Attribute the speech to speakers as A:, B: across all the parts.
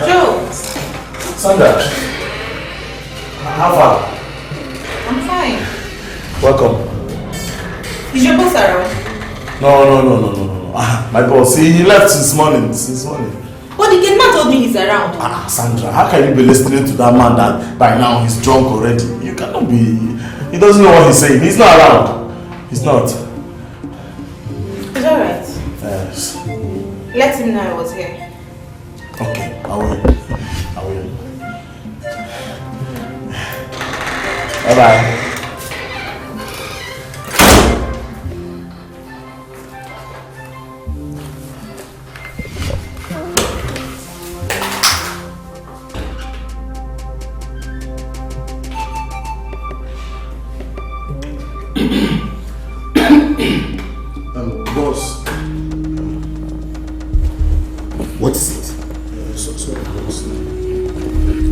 A: Joe!
B: Sandra, how far?
A: I'm fine.
B: Welcome.
A: Is your boss around?
B: No. My boss, he left since morning.
A: But the gate man told me he's around.
B: Sandra, how can you be listening to that man that by now he's drunk already? You cannot be... He doesn't know what he's saying. He's not around. He's not.
A: It's alright.
B: Yes.
A: Let him know I was here.
B: Okay, I will. Bye-bye. Boss.
C: What is it?
B: Sorry, boss.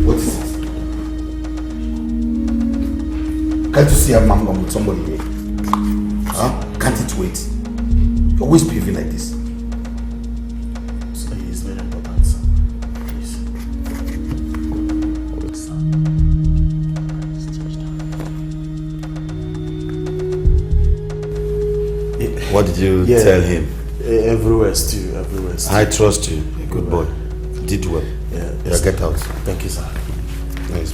C: What is it? Can't you see a man with somebody here? Huh? Can't it wait? You always behave like this.
B: It's very important, sir. Please.
C: What did you tell him?
B: Everywhere still.
C: I trust you. A good boy. You did well. Yeah, get out.
B: Thank you, sir.
C: Nice.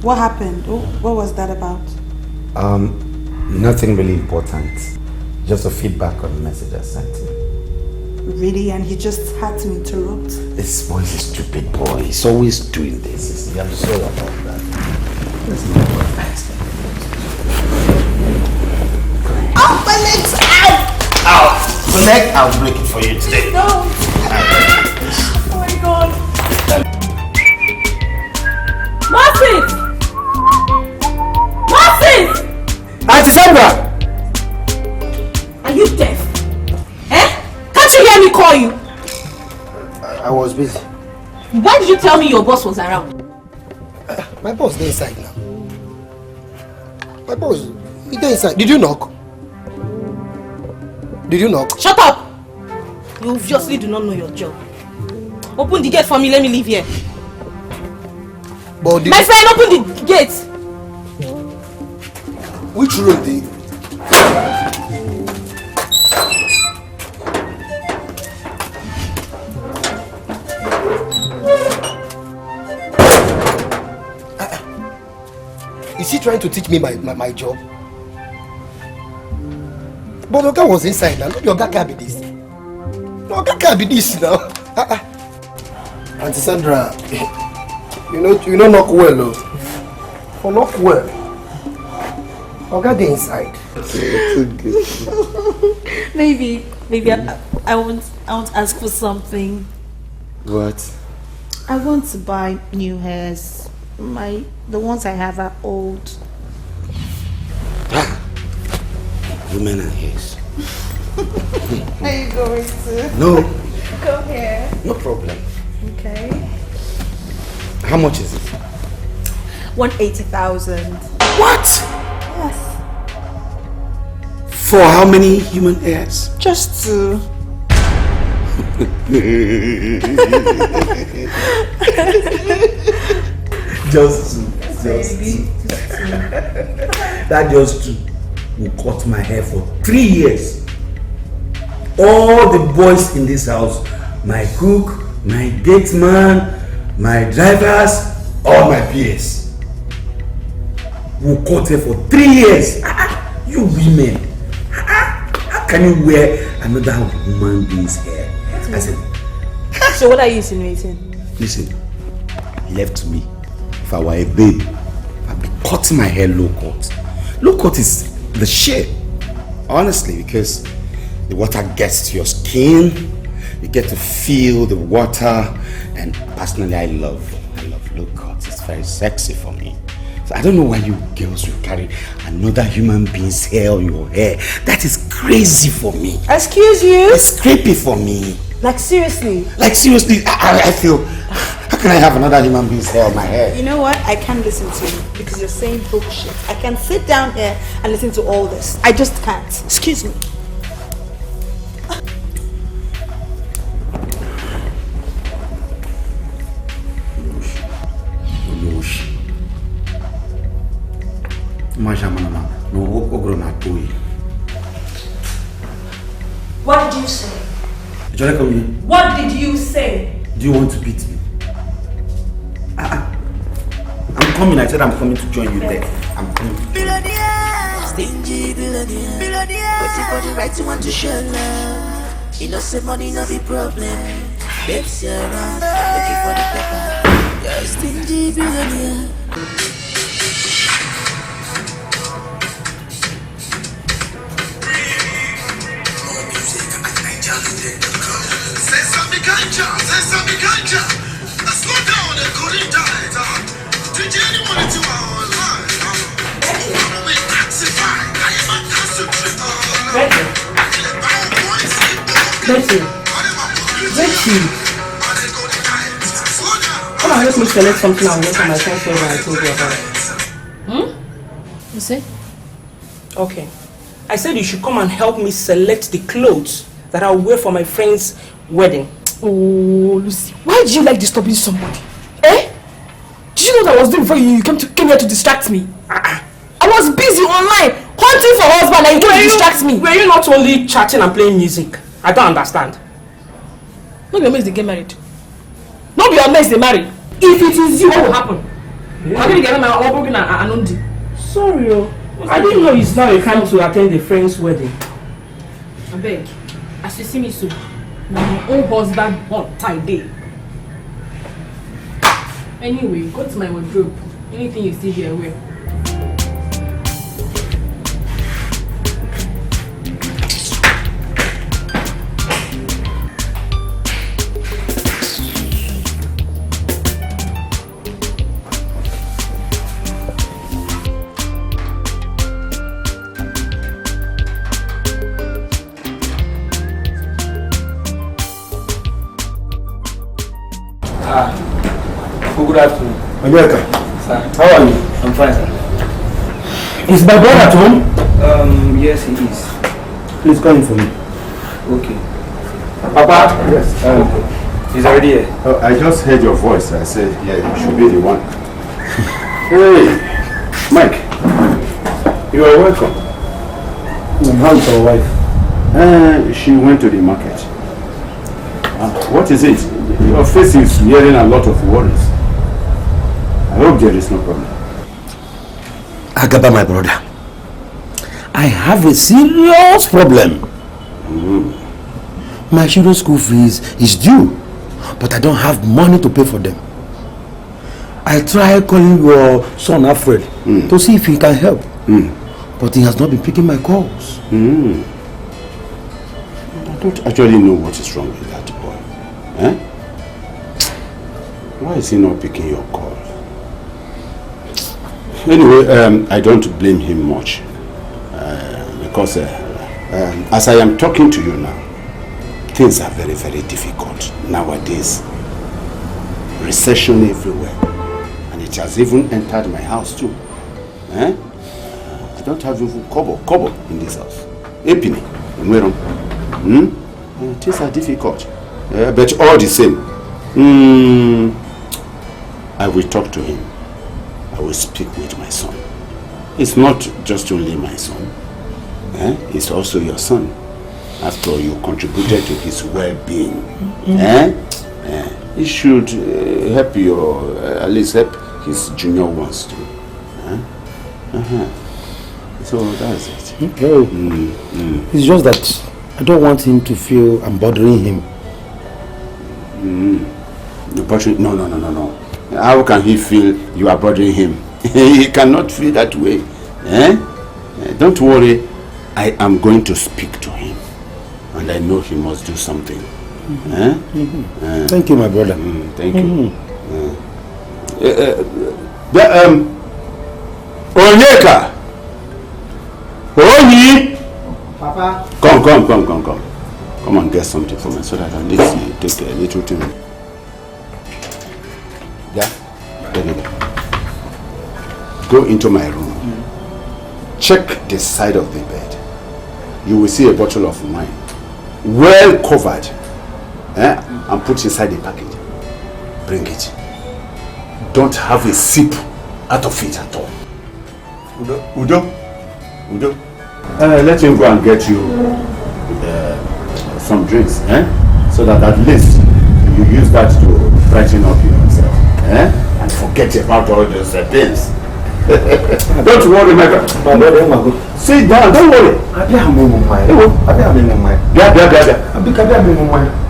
D: What happened? What was that about?
C: Nothing really important. Just a feedback on the message I sent him.
D: Really? And he just had to interrupt?
C: This boy is a stupid boy. He's always doing this. I'm sorry about that. Let's not go back.
D: Oh, my legs! Ow!
C: Ow! The leg, I'll break it for you today.
D: No! Oh my god!
A: Maurice!
C: Auntie Sandra!
A: Are you deaf? Can't you hear me call you?
C: I was busy.
A: Why did you tell me your boss was around?
E: My boss is inside now. My boss, he's inside. Did you knock?
A: Shut up! You obviously do not know your job. Open the gate for me, let me leave here.
E: But
A: my friend, open the gate!
E: Which room did? Is he trying to teach me my job? But Oga was inside now. Your Oga can't be this. No, Oga can't be this now. Auntie Sandra, you know knock well, though. For knock well. Oga dey inside.
D: Maybe I want to ask for something.
C: What?
D: I want to buy new hairs. The ones I have are old.
C: Women and hairs.
D: Are you going to?
C: No.
D: Go here.
C: No problem.
D: Okay.
C: How much is it?
D: 180,000.
C: What?
D: Yes.
C: For how many human hairs?
D: Just 2.
C: Just 2. That just 2 will cut my hair for 3 years. All the boys in this house, my cook, my gate man, my drivers, all my peers, will cut hair for 3 years. You women, how can you wear another human being's hair? I said,
D: so what are you insinuating?
C: Listen, left me. If I were a babe, I'd be cutting my hair low cut. Low cut is the shit, honestly, because the water gets to your skin, you get to feel the water, and personally I love low cut. It's very sexy for me. So I don't know why you girls will carry another human being's hair on your hair. That is crazy for me.
D: Excuse you?
C: It's creepy for me.
D: Like seriously?
C: Like seriously, I feel, how can I have another human being's hair on my head?
D: You know what? I can't listen to you because you're saying bullshit. I can sit down here and listen to all this. I just can't. Excuse me.
F: did you say?
C: Johnny, come here.
F: What did you say?
C: Do you want to beat me? I'm coming. I said I'm coming to join you there. I'm coming.
G: Stingy billionaire. Waiting for the right one to show love. Innocent money, not the problem. Babes, you're around. Looking for the pepper. You're a stingy billionaire.
H: Sesame ganja. Slow down and couldn't die. Did anyone to our life? We taxify. I am a concentrate.
A: Betty. Come on, let me select something I'll make on my phone when I told you about it.
F: You say?
A: Okay. I said you should come and help me select the clothes that I'll wear for my friend's wedding.
F: Oh, Lucy, why did you like disturbing somebody? Eh? Did you know what I was doing before you came here to distract me? I was busy online, hunting for husband, and you came to distract me.
A: Were you not only chatting and playing music? I don't understand.
F: No be your mates they get married. No be your mates they marry.
A: If it is you, what will happen? I'm going to get my working and sorry, I didn't know it's now a time to attend a friend's wedding.
F: I beg, as you see me so, my own husband on tie day. Anyway, go to my wardrobe. Anything you see here, wear.
I: Good afternoon.
C: America.
I: Sir.
C: How are you?
I: I'm fine, sir.
C: Is my brother at home?
I: Yes, he is.
C: Please call him for me.
I: Okay. Papa?
C: Yes.
I: He's already here.
C: I just heard your voice. I said, yeah, you should be the one. Hey, Mike. You are welcome.
E: How's your wife?
C: She went to the market. What is it? Your face is hearing a lot of worries. I hope there is no problem.
J: Agaba, my brother, I have a serious problem. My children's school fees is due, but I don't have money to pay for them. I tried calling your son Alfred to see if he can help, but he has not been picking my calls.
C: I don't actually know what is wrong with that boy. Eh? Why is he not picking your call? Anyway, I don't blame him much. Because as I am talking to you now, things are very, very difficult nowadays. Recession everywhere. And it has even entered my house too. Eh? I don't have even kobo in this house. A penny. Things are difficult. But all the same, I will talk to him. I will speak with my son. It's not just only my son. It's also your son. After all, you contributed to his well-being. He should help you, or at least help his junior ones too. So that's it.
J: Okay. It's just that I don't want him to feel I'm bothering him. No. How can he feel you are bothering him? He cannot feel that way. Don't worry. I am going to speak to him. And I know he must do something. Thank you, my brother. Thank you. Onyeka! Onyi!
E: Papa.
C: Come. Come and get something for me so that at least you take a little thing. Yeah? There you go. Go into my room. Check the side of the bed. You will see a bottle of wine. Well covered. And put inside the package. Bring it. Don't have a sip out of it at all. Udo. Let him go and get you
J: some drinks, so that at least you use that to brighten up yourself, and forget about all those things. Don't worry, my friend. Sit down, don't worry.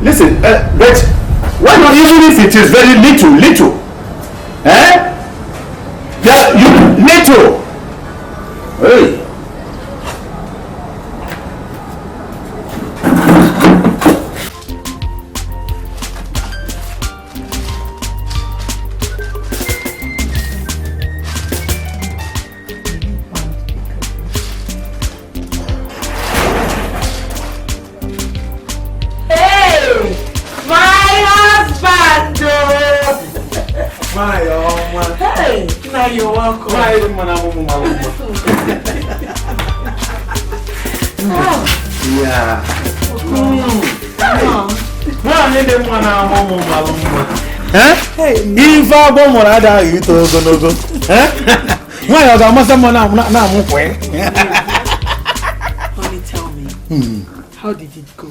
J: Listen, but why not, even if it is very little, little. Hey.
A: You're welcome.
E: Yeah. If I go more, I die. You to go. Why are
A: Honey, tell me. How did it go?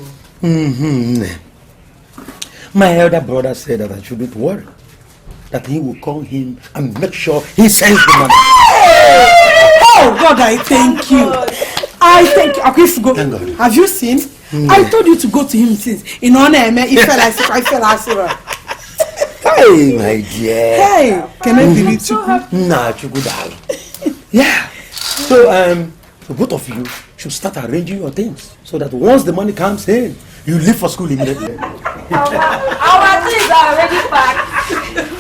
E: My elder brother said that I shouldn't worry. That he will call him and make sure he sends the money.
A: Oh God, I thank you. I thank you. Okay, go.
E: Thank God.
A: Have you seen? I told you to go to him since. In honor, I fell as well.
E: Hey, my dear.
A: Hey, can I be so happy?
E: Nah, Chukudal. Yeah. So, the both of you should start arranging your things so that once the money comes in, you leave for school immediately.
F: Our things are already packed.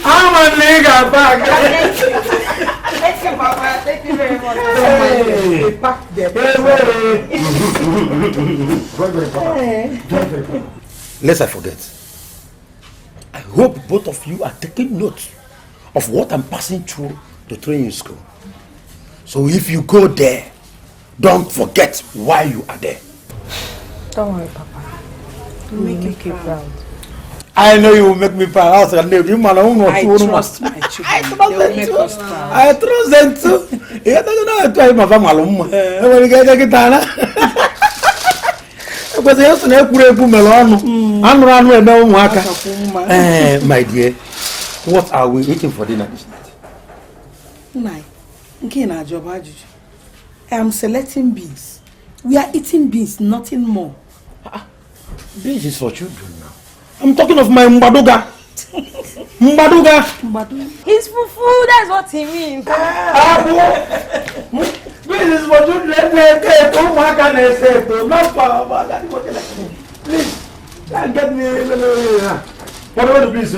E: I'm a nigga back.
F: Thank you, Papa. Thank you very much.
A: Hey, pack them.
E: Lest I forget. I hope both of you are taking note of what I'm passing through the training school. So if you go there, don't forget why you are there.
F: Don't worry, Papa. We'll make you proud.
E: I know you will make me proud. I trust my children.
A: I trust them too.
E: I trust them too. You don't know how to my family. When you get it done, because I also have to melon. I'm running no waka. My dear, what are we eating for dinner this night?
A: I am selecting beans. We are eating beans, nothing more.
E: Beans is for children now. I'm talking of my Mbaduga. Mbaduga.
F: It's fufu, that's what he means.
E: This is what you let me say. What can I say? Not for please, get me. What about the please?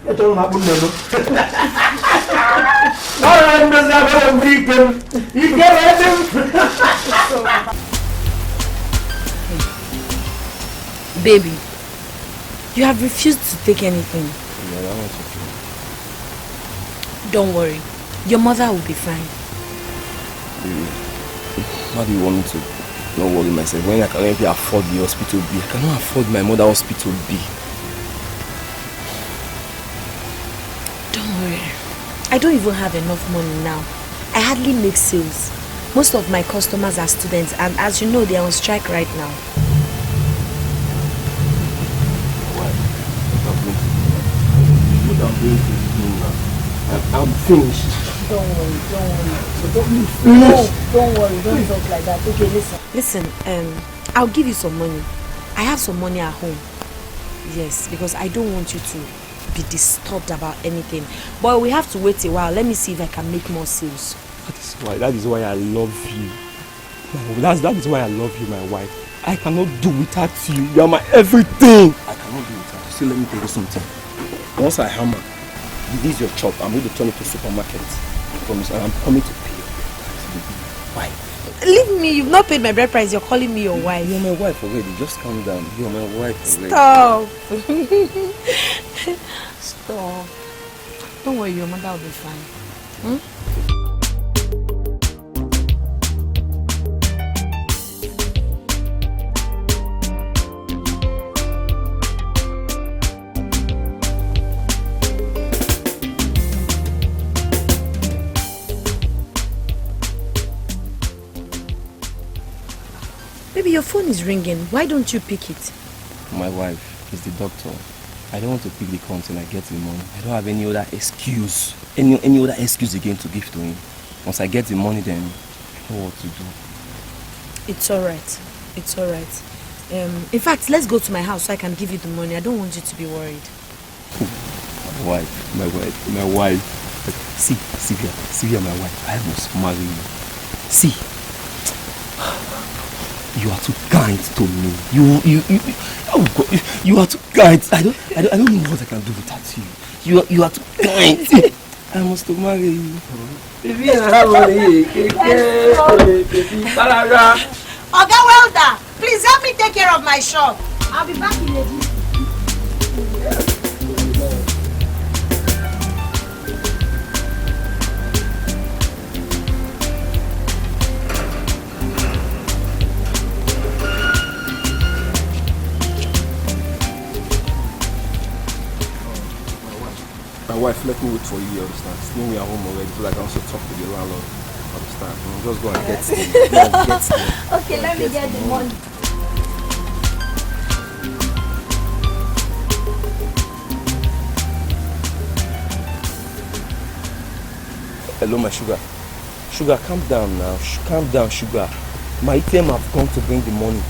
E: It's all happened. I'm you get it.
K: Baby, you have refused to take anything.
I: Yeah, that was okay.
K: Don't worry, your mother will be fine.
I: How do you want me to not worry myself when I can only afford the hospital bill? I cannot afford my mother's hospital bill.
K: Don't worry, I don't even have enough money now. I hardly make sales. Most of my customers are students, and as you know, they are on strike right now.
I: I'm finished.
F: Don't worry.
I: So don't be
F: Don't worry, don't talk like that. Okay,
K: Listen, I'll give you some money. I have some money at home. Yes, because I don't want you to be disturbed about anything. But we have to wait a while. Let me see if I can make more sales.
I: That is why I love you. That is why I love you, my wife. I cannot do without you. You are my everything. I cannot do without you. See, let me tell you something. Once I hammer, this is your chop. I'm going to turn it to supermarket. I promise. And I'm coming to pay your price. Why?
K: Leave me. You've not paid my bread price. You're calling me your wife.
I: You're my wife already. Just calm down. You're my wife already.
K: Stop. Stop. Don't worry. Your mother will be fine. Baby, your phone is ringing. Why don't you pick it?
I: my wife is the doctor. I don't want to pick the call until I get the money. I don't have any other excuse. Any other excuse again to give to him. Once I get the money, then I know what to do.
K: It's alright. It's alright. In fact, let's go to my house so I can give you the money. I don't want you to be worried.
I: My wife. See, Sylvia, my wife. I must marry you. See, you are too kind to me. You are too kind. I don't know what I can do without you. You are too kind. I must marry you.
D: Oga Welder, please help me take care of my shop. I'll be back in a minute.
I: My wife, let me wait for you, understand? Since we are home already, so I can also talk to the landlord, understand? Just go and get him.
D: Okay, let me get the money.
I: Hello, my sugar. Sugar, calm down now. Calm down, sugar. My ATM have gone to bring the money.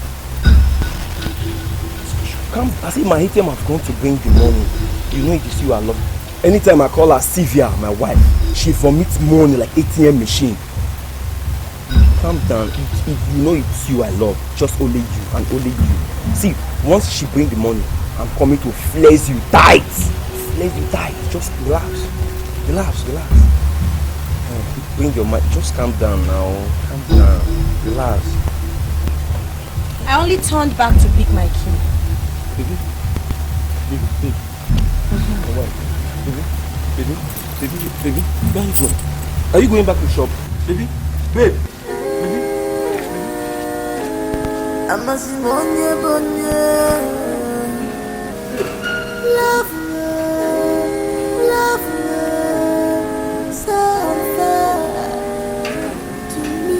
I: I say my ATM have gone to bring the money. You know it is you I love. Anytime I call her Sylvia, my wife, she vomits money like ATM machine. Calm down. You know it's you I love. Just only you and only you. See, once she bring the money, I'm coming to flaze you tight. Flaze you tight. Just relax. Relax. Bring your mind. Just calm down now. Calm down. Relax.
K: I only turned back to pick my key.
I: Baby. My wife. Baby, where are you going? Are you going back to the shop? Baby, babe.
G: I'm a Simone Bonnier. Love me, so fair to me.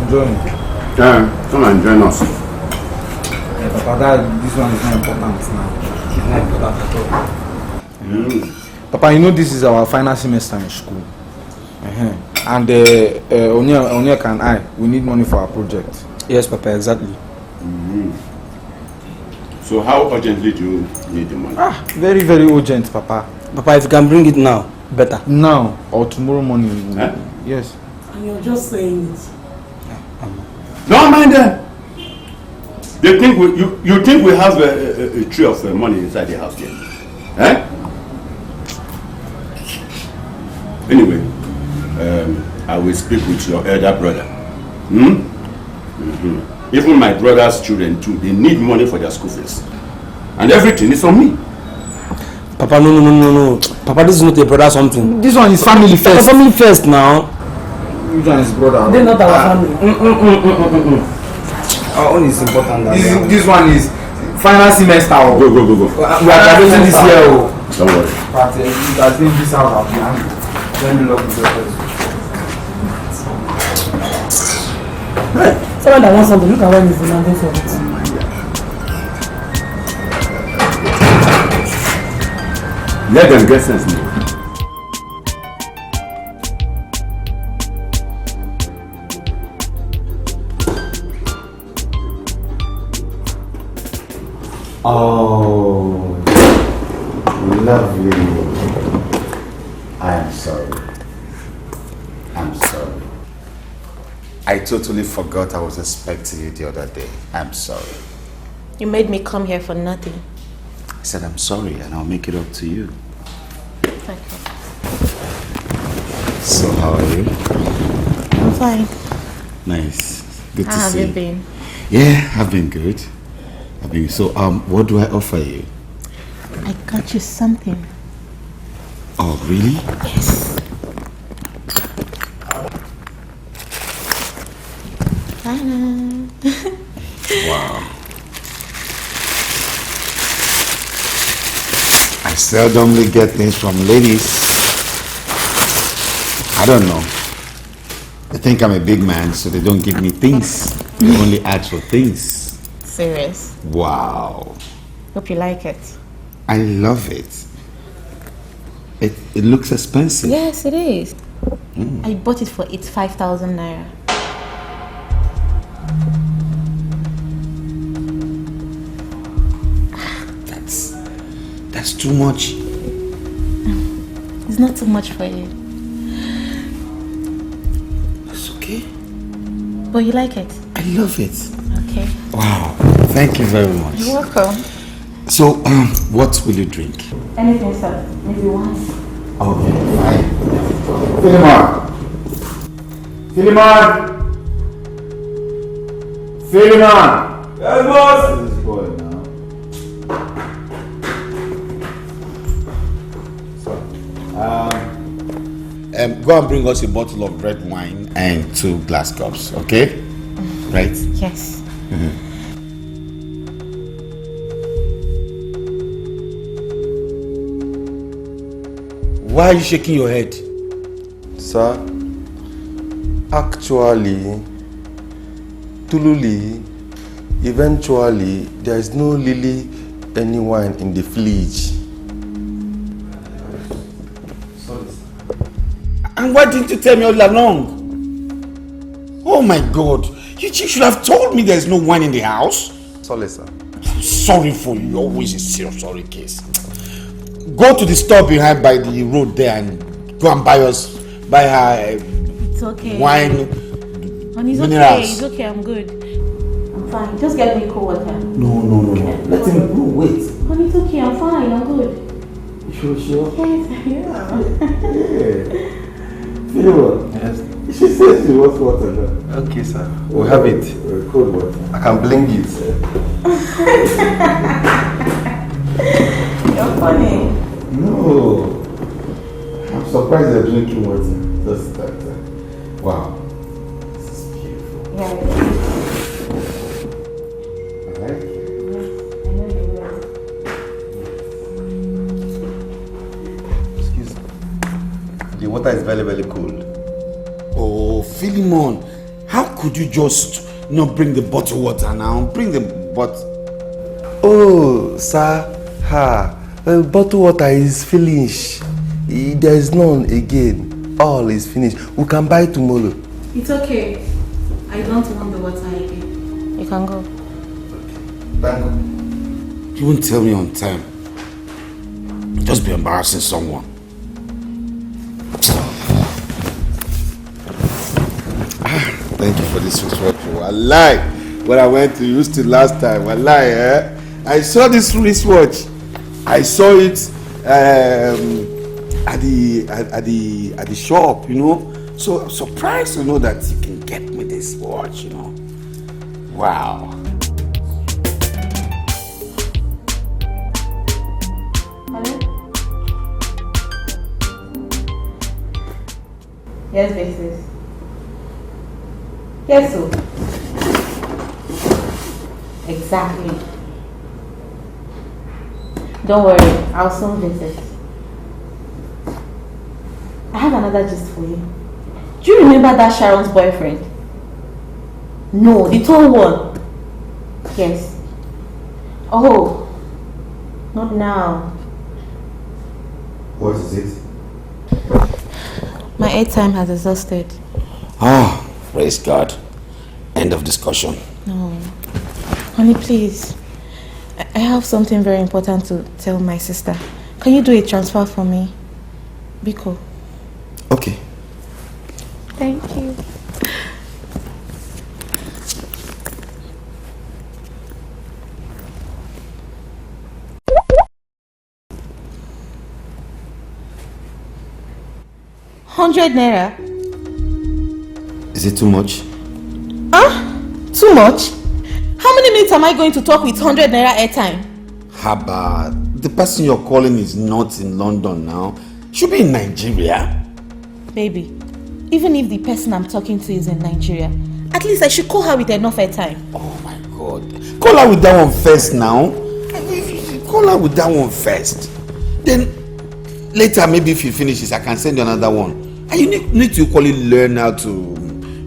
J: Enjoying. Yeah, come and join us.
L: Yeah, Papa, this one is not important now. It's not important at all. Papa, you know this is our final semester in school. And Onyeka and I, we need money for our project.
I: Yes, Papa, exactly.
J: So how urgently do you need the money?
L: Very, very urgent, Papa.
I: Papa, if you can bring it now, better.
L: Now or tomorrow morning. Yes.
A: And you're just saying it.
J: Don't mind them. They think you think we have a tree of money inside the house here. Anyway, I will speak with your elder brother. Even my brother's children too, they need money for their school fees. And everything is on me.
I: Papa, no. Papa, this is not a brother something.
L: This one is family first.
I: Family first now.
L: Which one is brother?
A: They're not our family.
L: Our own is important. This one is final semester.
J: Go.
L: We are graduating this year.
J: Don't worry.
L: But I think this out of the hand. Let me look at
A: Hey, someone that wants something, look at when he's demanding for it.
J: Let them get sense now.
C: Oh, lovely. I am sorry. I totally forgot I was expecting you the other day. I'm sorry.
D: You made me come here for nothing.
C: I said I'm sorry and I'll make it up to you.
D: Okay.
C: So how are you?
D: I'm fine.
C: Nice. Good to see you.
D: How have you been?
C: Yeah, I've been good. So what do I offer you?
D: I got you something.
C: Oh, really?
D: Yes.
C: Wow. seldomly get things from ladies. I don't know. They think I'm a big man, so they don't give me things. They only ask for things.
D: Serious?
C: Wow.
D: Hope you like it.
C: I love it. It looks expensive.
D: Yes, it is. I bought it for 85,000 naira.
C: That's too much.
D: It's not too much for you.
C: It's okay.
D: But you like it?
C: I love it.
D: Okay.
C: Wow. Thank you very much.
D: You're welcome.
C: So, what will you drink?
D: Anything, sir. Maybe wine.
C: Okay, fine. Philemon! Philemon! Philemon!
I: Yes, boss!
C: This is boy now. Go and bring us a bottle of red wine and 2 glass cups, okay? Right?
D: Yes.
C: Why are you shaking your head?
M: Sir, actually, truly, eventually, there is no really any wine in the fridge.
C: And why didn't you tell me all along? Oh my God. You should have told me there's no wine in the house.
M: Sorry, sir.
C: Sorry for you. Always a serious sorry case. Go to the store behind by the road there and go and buy her
D: It's okay.
C: wine.
D: Honey, it's
C: minerals.
D: okay. It's okay. I'm good. I'm fine. Just get me cold water.
C: No. Let him go. Wait.
D: Honey, it's okay. I'm fine. I'm good.
C: Sure.
D: Yeah.
M: Yes.
C: She says she wants water now.
M: Okay, sir. We'll have it.
C: Cold water.
M: I can blink it.
D: You're funny.
C: No. I'm surprised you're drinking water. Just that. Wow. This is beautiful.
D: Yeah.
C: I like it.
D: Yes, I know you will.
M: Excuse me. The water is very, very cold.
C: Oh, Philemon, how could you just not bring the bottled water now? Bring the bottle.
M: Oh, sir. Bottled water is finished. There is none again. All is finished. We can buy tomorrow.
D: It's okay. I don't want the water again. You can go.
M: Thank you.
C: You won't tell me on time. Just be embarrassing someone. Thank you for this wristwatch. I lie. When I went to Houston last time, I lie. I saw this wristwatch. I saw it at the shop, you know. So I'm surprised to know that you can get me this watch, you know. Wow.
D: Yes, basis. Yes, so. Exactly. Don't worry, I'll soon visit. I have another gist for you. Do you remember that Sharon's boyfriend? No, the tall one. Yes. Oh, not now.
C: What is it?
D: My airtime has exhausted.
C: Oh, praise God. End of discussion.
D: No. Honey, please. I have something very important to tell my sister. Can you do a transfer for me? Biko.
C: Okay.
D: Thank you. ₦100.
C: Is it too much?
D: Huh? Too much? How many minutes am I going to talk with 100 naira airtime?
C: Haba, the person you're calling is not in London now. Should be in Nigeria.
D: Baby, even if the person I'm talking to is in Nigeria, at least I should call her with enough airtime.
C: Oh my God. Call her with that one first now. Call her with that one first.
J: Then later, maybe if he finishes, I can send you another one. And you need to equally learn how to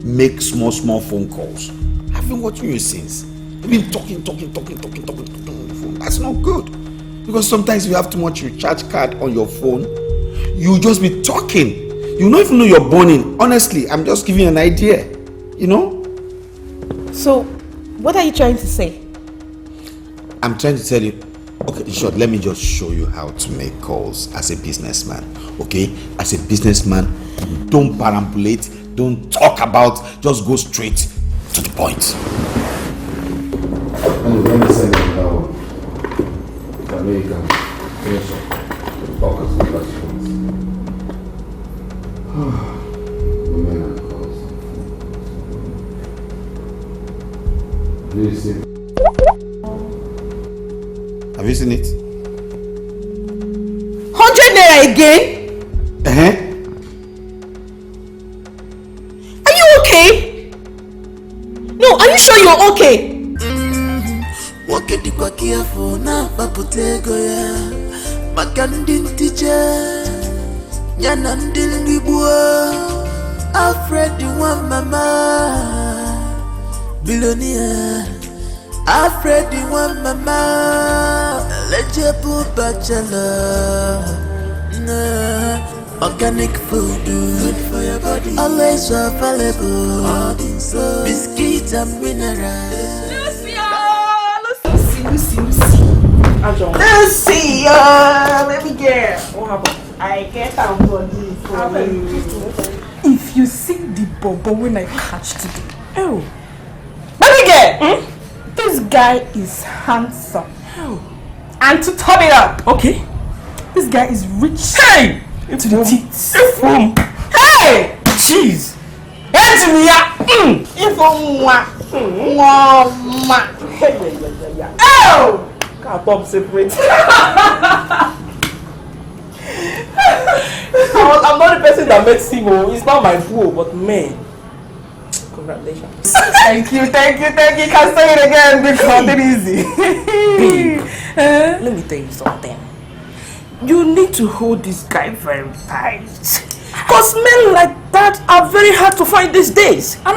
J: make small phone calls. I've been watching you since. You've been talking on the phone. That's not good. Because sometimes you have too much recharge card on your phone. You just be talking. You don't even know you're burning. Honestly, I'm just giving you an idea. You know?
D: So, what are you trying to say?
J: I'm trying to tell you. Okay, in short, let me just show you how to make calls as a businessman. Okay? As a businessman, don't perambulate, don't talk about, just go straight to the point.
C: Let me send you that one. I know you can finish up. Focus on questions. Do you see?
J: Have you seen it?
D: 100 naira again? Are you okay? No, are you sure you're okay?
G: Wakati kwa kiafu na paputego ya Makandi ntije Nyana ndilibua Alfred wa mama Bilonia Alfred wa mama Lejebu bachelor Organic food good for your body Always available Biscuits and minerals
A: Lucy, baby girl. What happened? I get out for this.
F: If you see the bobo when I catch today.
A: Oh.
F: Baby girl! This guy is handsome.
A: Oh.
F: And to top it up,
A: okay,
F: this guy is rich.
A: Hey!
F: To the teeth.
A: Hey! Jeez! Oh! Can't top separate. I'm not the person that makes him. It's not my fool, but man. Congratulations.
F: Thank you. Can say it again because it easy.
A: Babe, let me tell you something. You need to hold this guy very tight. Because men like that are very hard to find these days. Okay,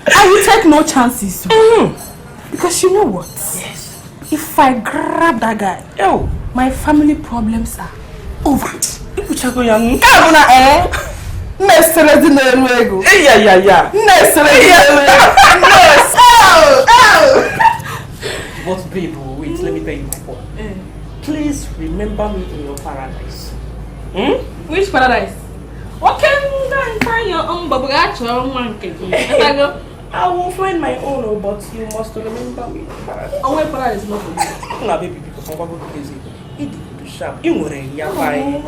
F: and you take no chances. Because you know what?
A: Yes.
F: If I grab that guy, my family problems are over.
A: But babe, wait, let me tell you my point. Please remember me in your paradise.
F: Which paradise?
A: Okay, find your own, but I will find my own, but you must remember me in paradise.
F: Oh, where paradise is not for you?
A: No, baby, because I'm going to be busy. It's sharp. You will yabai.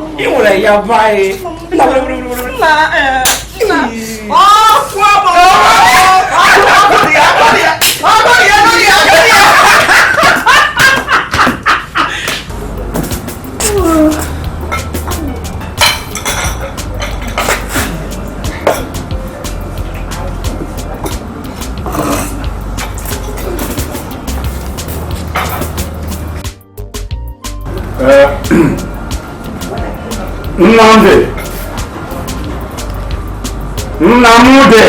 J: Namude.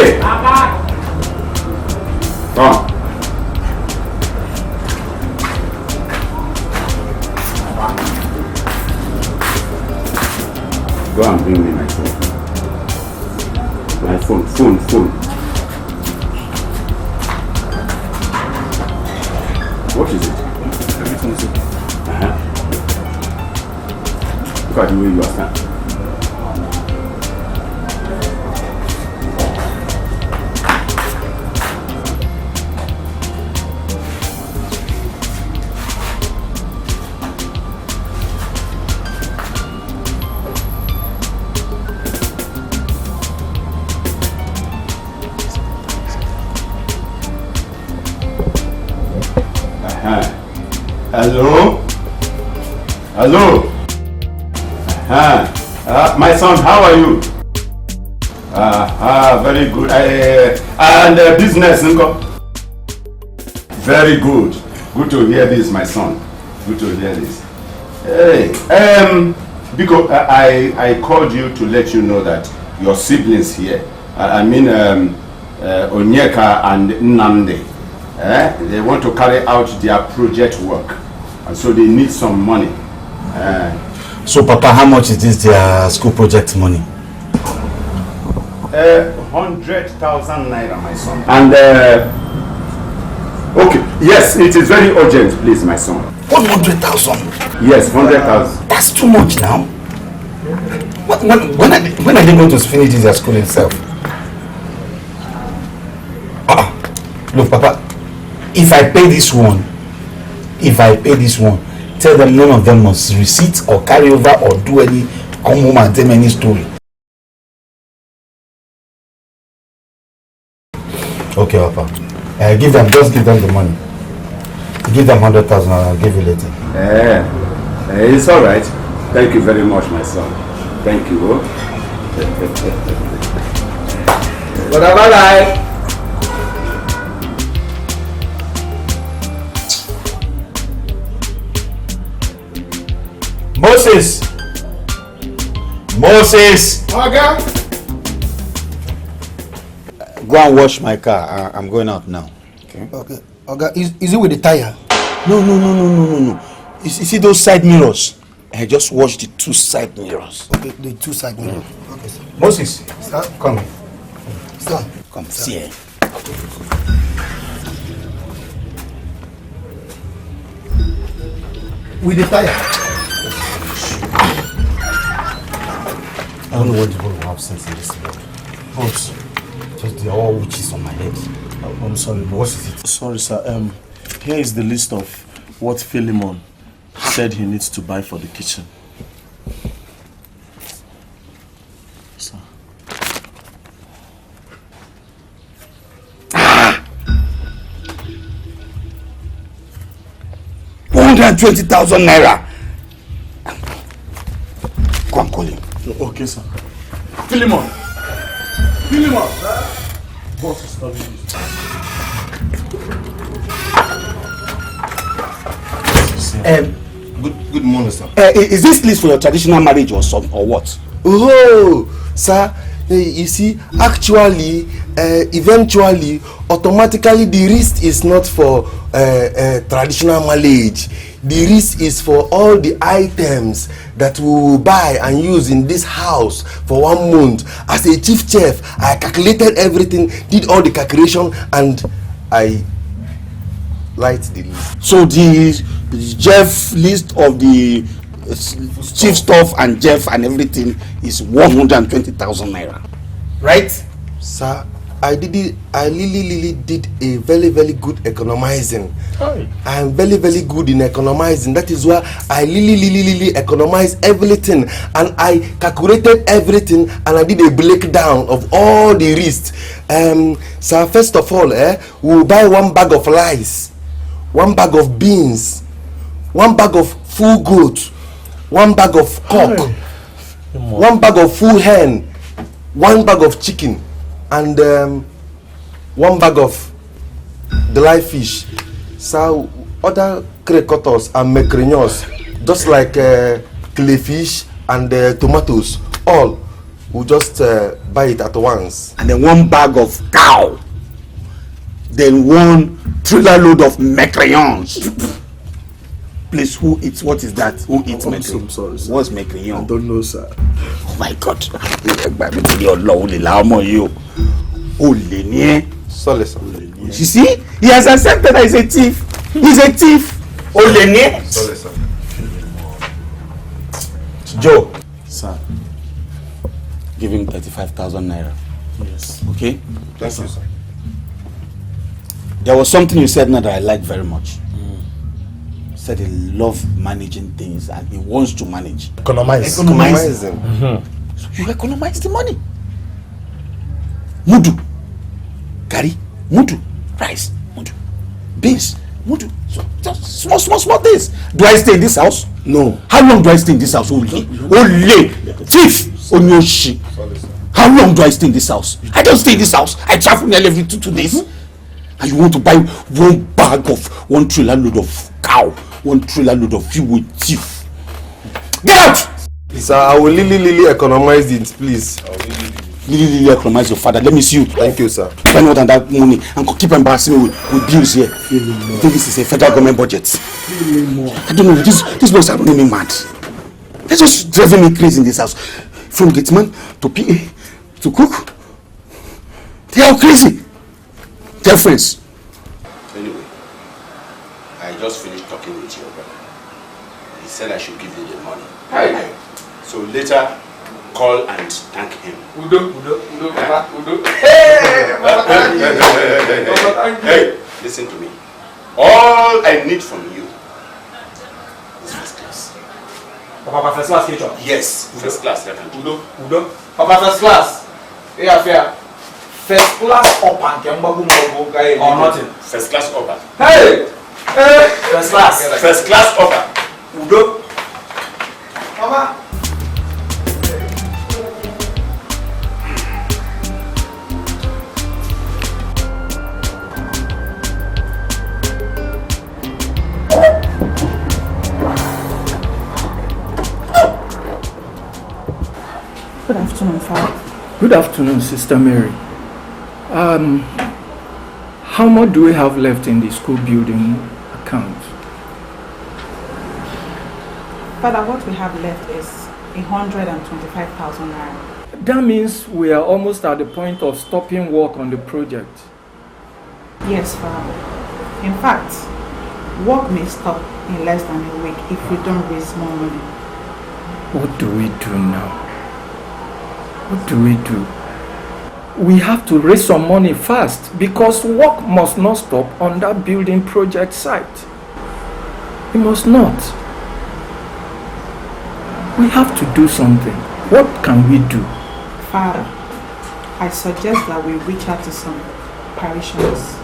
J: Come. Go and bring me my phone. My phone. What is it? Everything's okay. Look at the way you are standing. Hello. My son, how are you? Very good. And business, Nko? Very good. Good to hear this, my son. Good to hear this. Hey, because I called you to let you know that your siblings here, Onyeka and Nnamdi, they want to carry out their project work, and so they need some money.
C: So, Papa, how much is this their school project money?
J: 100,000 naira, my son. And okay, yes, it is very urgent, please, my son.
C: 100,000.
J: Yes, 100,000.
C: That's too much now. When are they going to finish their school itself? Look, Papa, if I pay this one, tell them none of them must receipt or carry over or do any, come home and tell me any story. Okay, Papa. Just give them the money. Give them 100,000 and I'll give you later.
J: It's all right. Thank you very much, my son. Thank you. Bye-bye.
C: Moses!
E: Oga!
C: Go and wash my car. I'm going out now.
E: Okay. Oga, is it with the tire?
C: No. You see those side mirrors? I just wash the 2 side mirrors.
E: Okay, the 2 side mirrors. Okay, sir.
C: Moses,
E: sir,
C: come here.
E: Sir,
C: come see here.
E: With the tire.
C: I don't know what the whole have sense in this world. Boss, just the all witches on my head.
B: I'm sorry, but what is it? Sorry, sir. Here is the list of what Philemon said he needs to buy for the kitchen. Sir.
C: 120,000 naira. Go and call him.
B: Okay, sir. Philemon! Boss is calling you.
C: Good morning, sir. Is this list for your traditional marriage or what?
E: Oh, sir, you see, actually, eventually, automatically, the risk is not for traditional marriage. The risk is for all the items that we will buy and use in this house for 1 month. As a chief chef, I calculated everything, did all the calculation, and I light the list.
C: So the chef list of the chief stuff and chef and everything is 120,000 naira, right?
E: Sir, I really did a very good economizing.
B: Hi.
E: I am very good in economizing. That is why I really economize everything, and I calculated everything, and I did a breakdown of all the risks. So first of all, we'll buy 1 bag of rice, 1 bag of beans, 1 bag of full goat, 1 bag of cock, 1 bag of full hen, 1 bag of chicken, and 1 bag of the live fish. So other cricketers and macrinos, just like crayfish and tomatoes, all we'll just buy it at once.
C: And then 1 bag of cow, then 1 trailer load of macarons. Please, who eats? What is that? Who eats macaron?
B: I'm sorry, sir.
C: What's macaron?
B: I don't know, sir.
C: Oh my God!
E: Sorry, sir.
C: You see, he has accepted that he's a thief. He's a thief.
E: Sorry, sir.
C: Joe,
B: Sir.
C: give him 35,000 naira.
B: Yes.
C: Okay?
E: Thank you, sir.
C: There was something you said now that I like very much. You said he loves managing things and he wants to manage.
E: Economizing.
C: So you economize the money. Mudu, curry, mudu, rice, mudu, beans, mudu. So just small things. Do I stay in this house?
E: No.
C: How long do I stay in this house? Only thief. Onyoshi. How long do I stay in this house? I don't stay in this house. I travel nearly every 2 days. And you want to buy 1 bag
J: bag of 1 trailer load of cow, 1 trailer load of fuel with thief. Get out!
M: Sir, I will really economize it, please.
J: Really economize your father. Let me see you.
M: Thank you, sir.
J: Spend more than that money and keep embarrassing me with bills here. I think this is a federal government budget. I don't know. These boys are running me mad. They're just driving me crazy in this house. From gateman to PA to cook. They are crazy. They're friends.
C: Anyway, I just finished talking with your brother. He said I should give you the money.
L: Hey.
C: So later, call and thank him.
L: Udo, Papa, Udo.
C: Hey, listen to me. All I need from you is first class.
L: Papa, first class, Ketchup.
C: Yes, first class.
L: Udo. Papa, first class. Yeah, fair. First class up and or nothing.
C: First class upper.
L: Hey! First class.
C: First class upper.
L: Udo. Papa.
A: Good afternoon, Father.
N: Good afternoon, Sister Mary. How much do we have left in the school building account?
O: Father, what we have left is 125,000 naira.
N: That means we are almost at the point of stopping work on the project.
O: Yes, Father. In fact, work may stop in less than a week if we don't raise more money.
N: What do we do now? What do we do? We have to raise some money fast because work must not stop on that building project site. It must not. We have to do something. What can we do?
O: Father, I suggest that we reach out to some parishioners.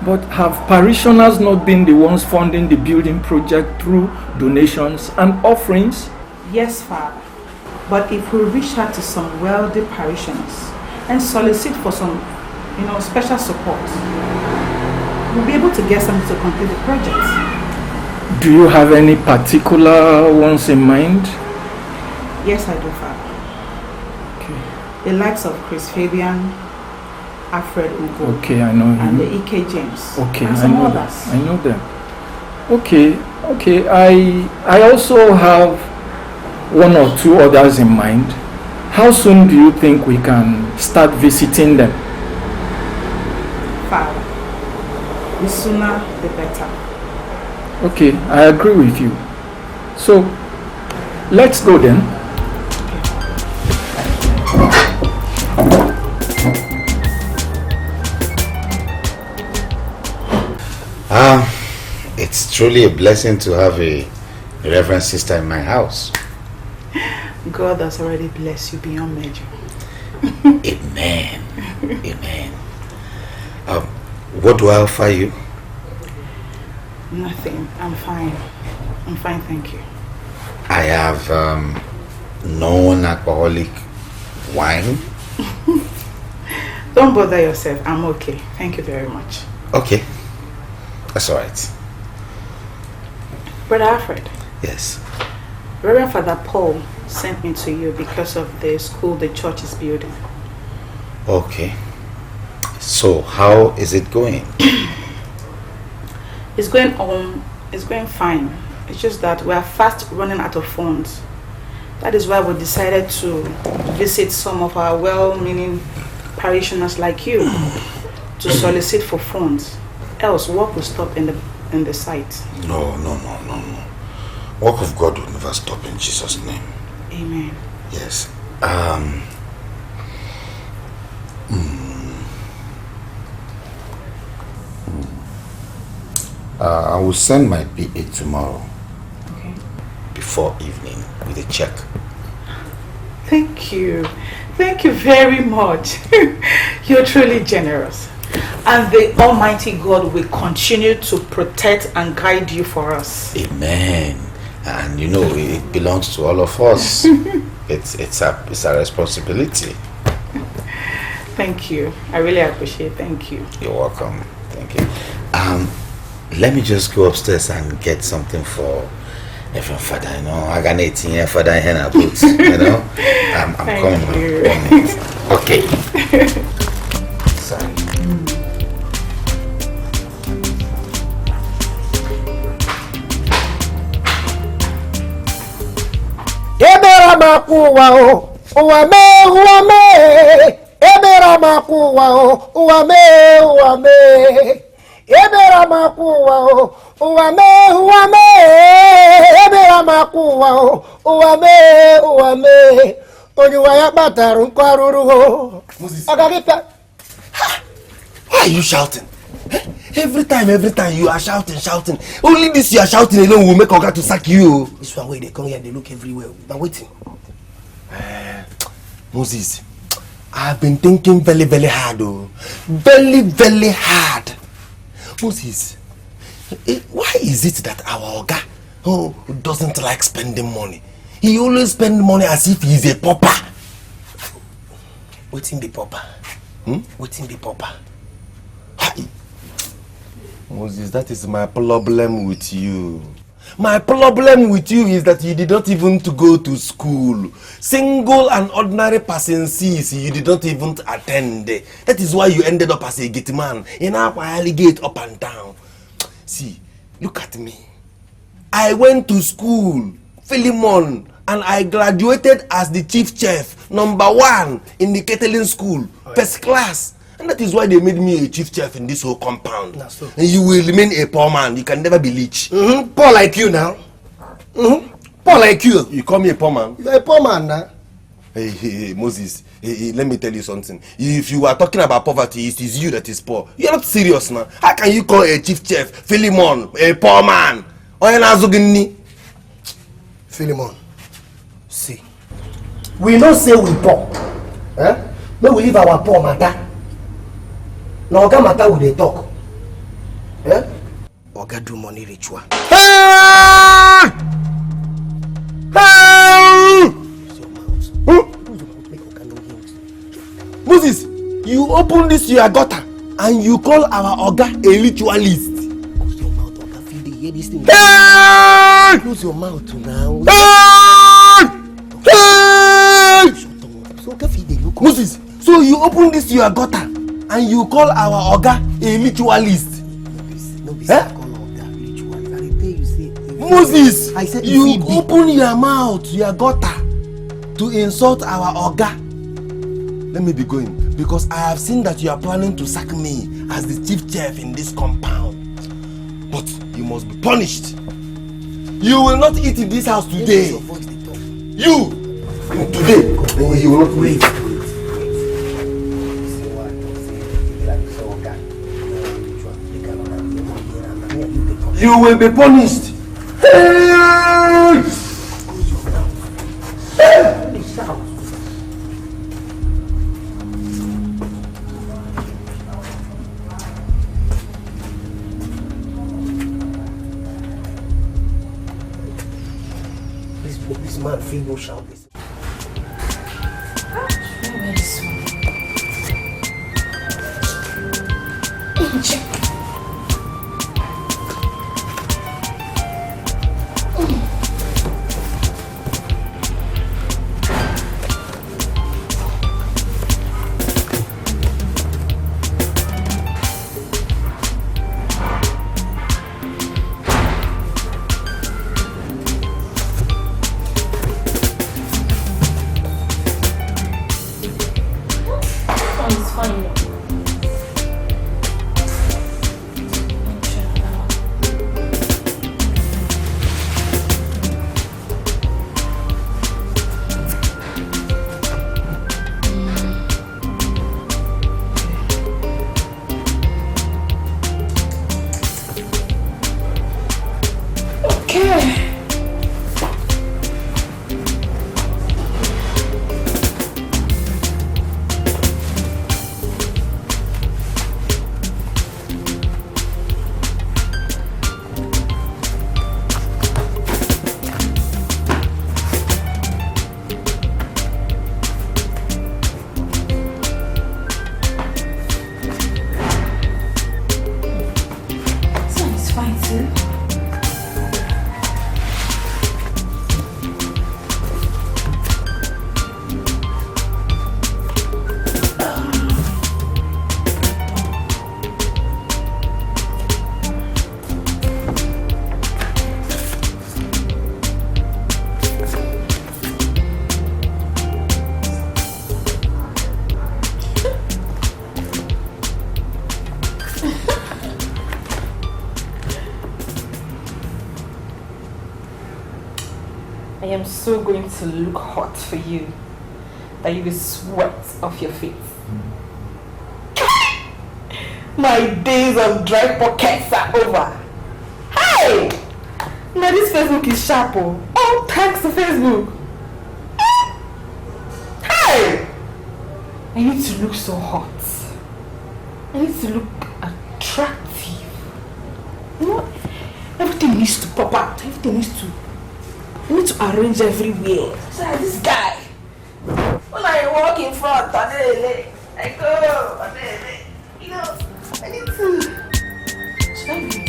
N: But have parishioners not been the ones funding the building project through donations and offerings?
O: Yes, Father. But if we reach out to some wealthy parishioners and solicit for some, special support, we'll be able to get something to complete the project.
N: Do you have any particular ones in mind?
O: Yes, I do, Father.
N: Okay.
O: The likes of Chris Fabian, Alfred Ugo.
N: Okay, I know him.
O: And the E.K. James.
N: Okay,
O: and some others.
N: I know them. Okay. I also have 1 or 2 others in mind. How soon do you think we can start visiting them?
O: Father, the sooner the better.
N: Okay, I agree with you. So, let's go then.
C: It's truly a blessing to have a reverend sister in my house.
O: God has already blessed you beyond measure.
C: Amen. Amen. What do I offer you?
O: Nothing. I'm fine. I'm fine, thank you.
C: I have non-alcoholic wine.
O: Don't bother yourself. I'm okay. Thank you very much.
C: Okay. That's all right.
O: Brother Alfred.
C: Yes.
O: Reverend Father Paul sent me to you because of the school the church is building.
C: Okay. So, how is it going?
O: It's going on. It's going fine. It's just that we are fast running out of funds. That is why we decided to visit some of our well-meaning parishioners like you to solicit for funds. Else, work will stop in the site.
C: No. Work of God will never stop in Jesus' name.
O: Amen.
C: Yes. I will send my PA tomorrow.
O: Okay.
C: Before evening with a check.
O: Thank you. Thank you very much. You're truly generous. And the Almighty God will continue to protect and guide you for us.
C: Amen. And it belongs to all of us. It's a responsibility.
O: Thank you. I really appreciate it. Thank you.
C: You're welcome. thank you. Let me just go upstairs and get something for everyone, father, you know. I got 18 years, father, and I boots, you know. I'm coming. Okay. Sorry.
E: Ebera makuwa o, uwame. Ebera makuwa o, uwame. Ebera makuwa o, uwame. Ebera makuwa o, uwame. Onyuwa ya bataru nkwaruru ho. Agagita.
M: Why are you shouting? Every time you are shouting. Only this you are shouting alone will make Oga to sack you.
E: This one way they come here, they look everywhere. Now waiting.
M: Moses, I've been thinking very, very hard. Very, very hard. Moses, why is it that our Oga doesn't like spending money? He always spends money as if he's a pauper.
E: Waiting be pauper. Waiting be pauper.
M: Moses, that is my problem with you. My problem with you is that you did not even go to school. Single and ordinary person sees you did not even attend. That is why you ended up as a gate man. In our gate up and down. See, look at me. I went to school, Philemon, and I graduated as the chief chef, #1 in the catering school, first class. And that is why they made me a chief chef in this whole compound. So. And you will remain a poor man. You can never be rich.
E: Poor like you now. Poor like you.
M: You call me a poor man?
E: You're a poor man now.
M: Hey, Moses. Hey, let me tell you something. If you are talking about poverty, it is you that is poor. You're not serious now. How can you call a chief chef, Philemon, a poor man?
E: Philemon, see. We don't say we poor. No, we leave our poor matter. Now, Oga matter with the talk. Oga do money ritual.
M: Moses, you open this your gutter and you call our Oga a ritualist.
E: Close your mouth, Oga. Feel the hear this thing. Close your mouth now. So Oga feel the look.
M: Moses, so you open this your gutter and you call our Oga a ritualist.
E: No be call Oga ritualist. I tell you say.
M: Moses, I said you open your mouth, your gutter, to insult our Oga. Let me be going, because I have seen that you are planning to sack me as the chief chef in this compound. But you must be punished. You will not eat in this house today. You! Today, you will not wait. You will be punished.
E: This man feel no shout this.
F: am so going to look hot for you that you will sweat off your face. My days of dry pockets are over. Hey! Now this Facebook is sharp. Oh, thanks to Facebook. Hey! I need to look so hot. I need to look attractive. You know, everything needs to pop out. Everything needs to... I need to arrange everywhere. So like this guy. When I walk in front, I go, you know, I need to... Should I be...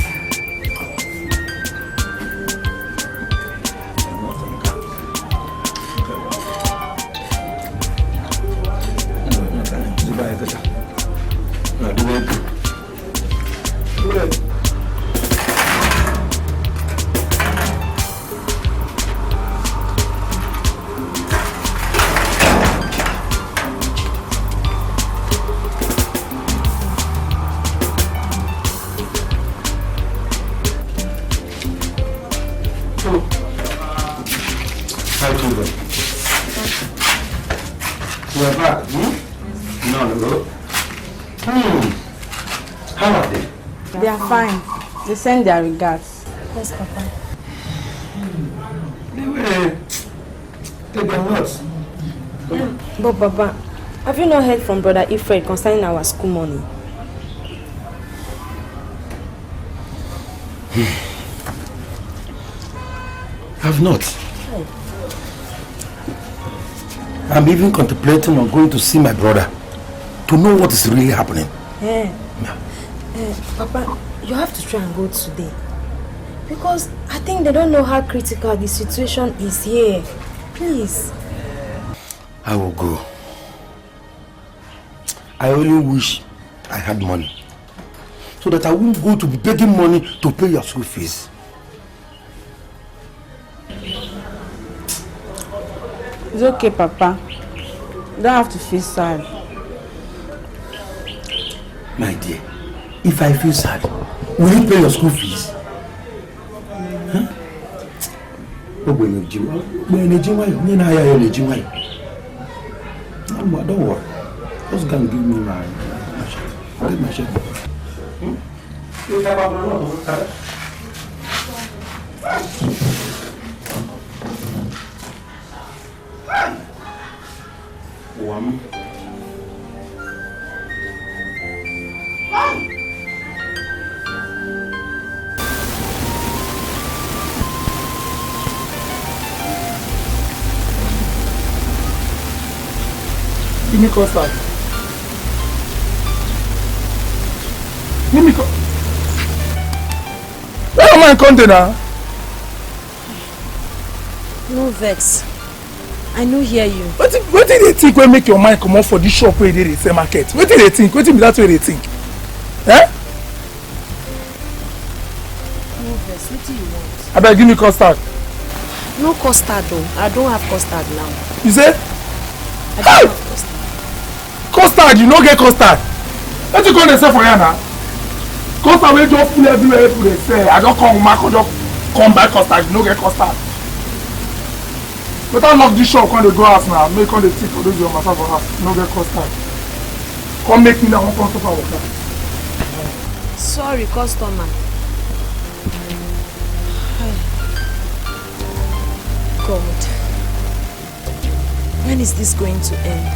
K: They are fine. They send their regards. Yes, Papa.
N: They were not.
K: But Papa, have you not heard from Brother Ifred concerning our school money?
E: I've not. I'm even contemplating on going to see my brother to know what is really happening.
K: Papa, you have to try and go today. Because I think they don't know how critical the situation is here. Please.
E: I will go. I only wish I had money, so that I won't go to be begging money to pay your school fees.
P: It's okay, Papa. You don't have to feel sad.
E: My dear, if I feel sad, will you pay your school fees? Huh? Don't worry. Just go and give me my shirt. Get my shirt.
N: Give me custard. Give me custard. Where am I container?
K: No vex. I no hear you.
N: What did they think when make your mind come off for this shop where they sell market? What did they think? What did that way they think? Eh?
K: No vex. What do you want?
N: I better give me custard.
K: No custard though. I don't have custard now.
N: You say?
K: I don't have custard.
N: Custard, you no get custard. What you call they sell for here now? Custard wey just full everywhere people dey sell. I don't come back, just come buy custard, you no get custard. Better lock this shop when they go house now. Make all the tea for those your matter for house. You no get custard. Come make me now one cup of water.
K: Sorry, customer. God. When is this going to end?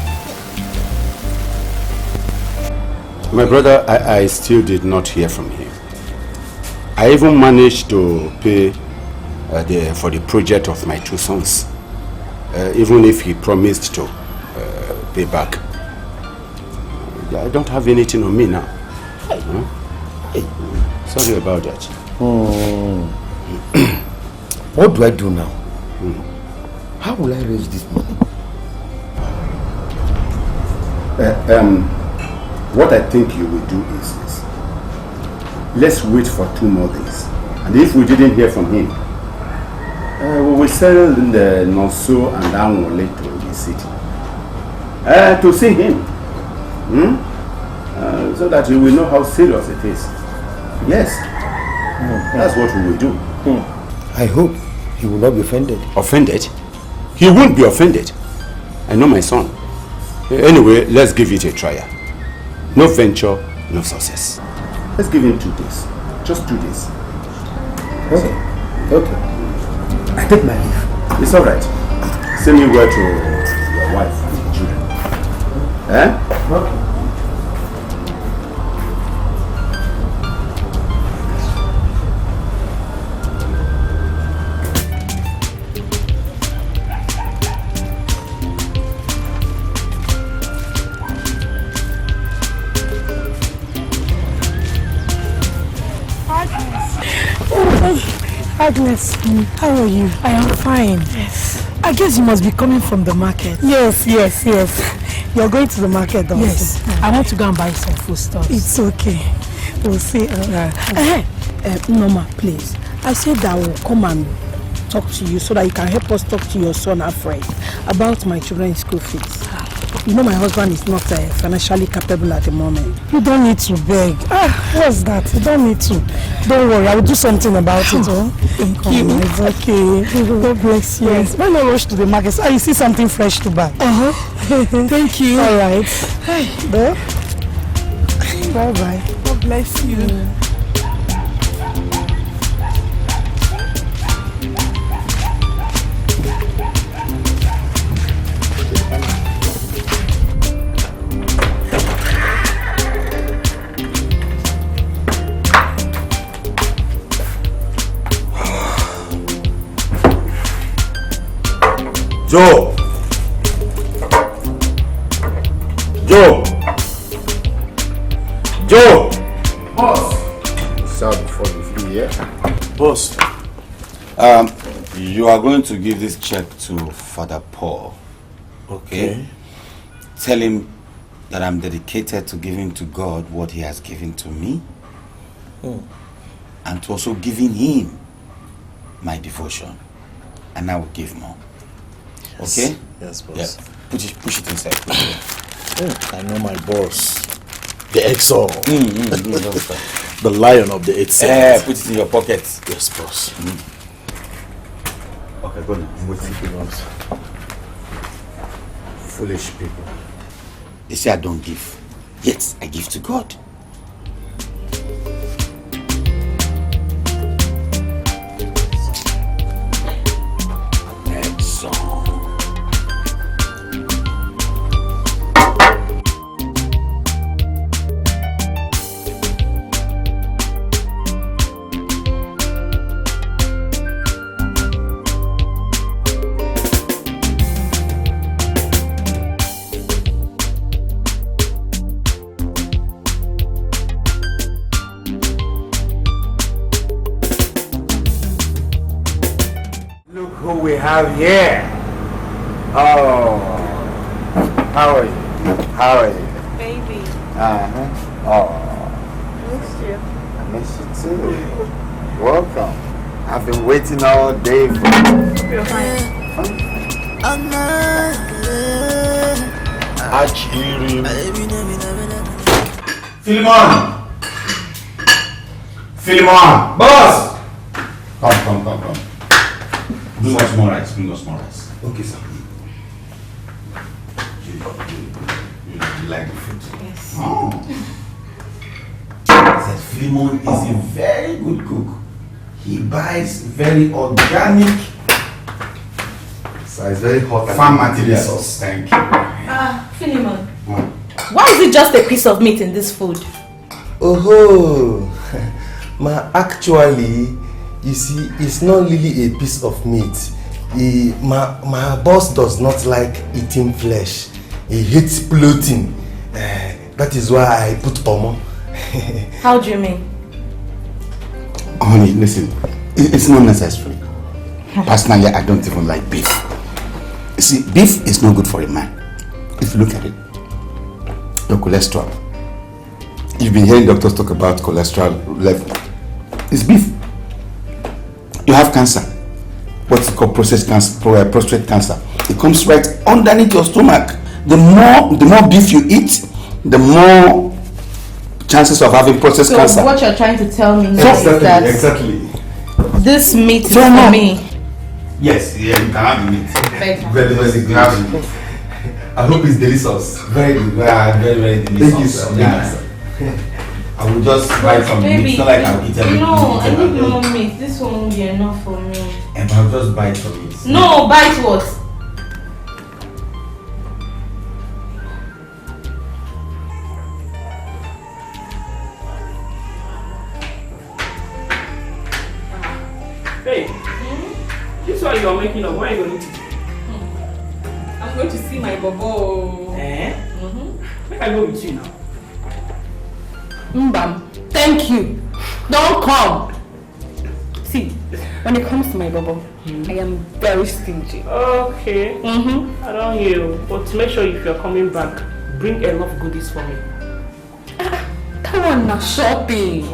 J: My brother, I still did not hear from him. I even managed to pay for the project of my two sons, even if he promised to pay back. I don't have anything on me now. Sorry about that.
E: What do I do now? How will I raise this money?
J: What I think you will do is this. Let's wait for 2 more days. And if we didn't hear from him, we will sell the Nollywood and African to the city. To see him. So that we will know how serious it is. Yes. That's what we will do.
E: I hope He will not be offended.
J: Offended? He won't be offended. I know my son. Anyway, let's give it a trial. No venture, no success. Let's give him 2 days. Just 2 days.
E: Okay. Okay. I take my leave.
J: It's alright. Send me word to your wife and the children. Eh?
E: Okay.
F: Agnes, how are you? I am fine. Yes. I guess you must be coming from the market. Yes. You're going to the market also. Yes. I want to go and buy some food stuff. It's okay. We'll see. Norma, please. I said that I will come and talk to you so that you can help us talk to your son Alfred about my children's school fees. You know my husband is not financially capable at the moment. You don't need to beg. What's that? You don't need to. Don't worry, I will do something about it. Thank you. It's okay. God bless you. Yes. Why not rush to the market? So you see something fresh to buy. Thank you. All right. Hey. Bye-bye. God bless you.
J: Joe!
C: Boss! Sir, before you flew here.
J: Boss.
C: You are going to give this check to Father Paul. Okay? Tell him that I'm dedicated to giving to God what he has given to me. And to also giving him my devotion. And I will give more.
B: Yes.
C: Okay?
B: Yes, boss.
C: Yeah. Push it inside.
B: I know my boss. The XO. The lion of the 8th
C: Yeah, put it in your pocket.
B: Yes, boss.
C: Okay, go now. I'm waiting.
B: Thank you, boss.
C: Foolish people. They say I don't give. Yet I give to God.
L: Have here. Oh, how are you? How are you?
D: Baby.
L: Oh,
D: Missed you.
L: I miss you too. Welcome. I've been waiting all day for you.
D: You're fine.
C: Philemon! Boss! Come. Do much more rice. Bring us more rice.
L: Okay, sir.
C: You like the food?
D: Yes.
C: Oh. I said Philemon is a very good cook. He buys very organic.
L: So it's very hot.
C: Farm materials. Thank you.
D: Philemon. Why is it just a piece of meat in this food?
E: Oh, actually, you see, it's not really a piece of meat. My boss does not like eating flesh. He hates bloating. That is why I put omo.
D: How do you mean?
C: Honey, listen. It's not necessary. Personally, I don't even like beef. You see, beef is no good for a man. If you look at it, your cholesterol. You've been hearing doctors talk about cholesterol level. It's beef. You have cancer. What's called prostate cancer. It comes right underneath your stomach. The more beef you eat, the more chances of having prostate cancer.
D: So what you're trying to tell me now is that
E: exactly.
D: this meat is for me.
C: Yes, yeah, you can have the meat.
D: Very
C: very good. Have the meat. I hope it's delicious. Very good. Very delicious.
E: Thank you, sir.
C: I will just buy some meat. It's not like I'll eat everything.
D: No, I need more meat. This one won't be enough for me.
C: And I'll just buy some meat.
D: No, bite what?
F: Hey, this one you are making up, where are you going to?
D: I'm going to see my bobo.
F: Make I go with you now.
P: Mbam, thank you. Don't come. See, when it comes to my bobo, I am very stingy.
F: Okay. I don't hear you. But make sure if you're coming back, bring a lot of goodies for me.
P: Come on now, shopping.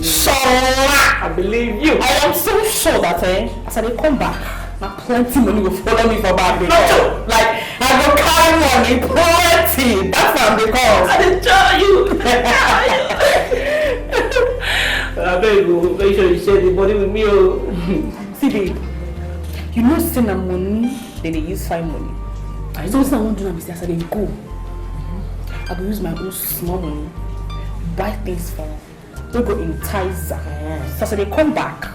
P: Sure.
F: I believe you.
P: I am so sure that as I come back, now plenty money will follow me for back. Like, I will carry money, plenty. That's what I'm because.
F: I didn't tell you. I beg you, make sure you share the body with me.
P: See, babe, you know, send them money, then they use find money. I don't say I won't do that business, I they go. I will use my own small money, buy things for them. They go entice her. So they come back,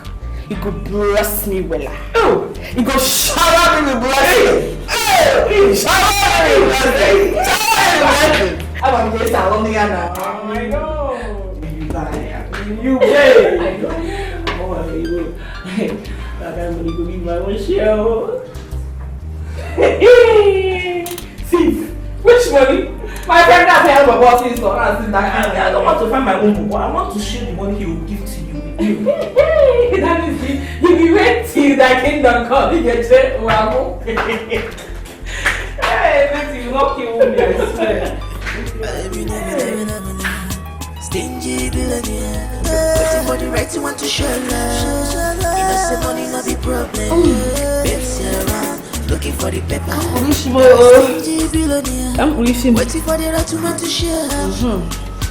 P: he go bless me well. Oh, he go shower me with blessing. Oh, shower me with blessing. I'm going to say only now.
F: Oh my God. You pay. I know. Oh, you. That I'm going to give my own share.
P: See, which money? My friend has help about this one.
F: I don't want to find my own book. I want to share the money he will give to you.
P: That is it. You be waiting that kingdom come. You get it. Wow.
F: Hey, you will not kill me, I swear.
G: Stingy billionaire, waiting for the right to want to share love. Innocent money not the problem. Babes around, looking for the paper. Stingy billionaire, waiting for the right to want to share.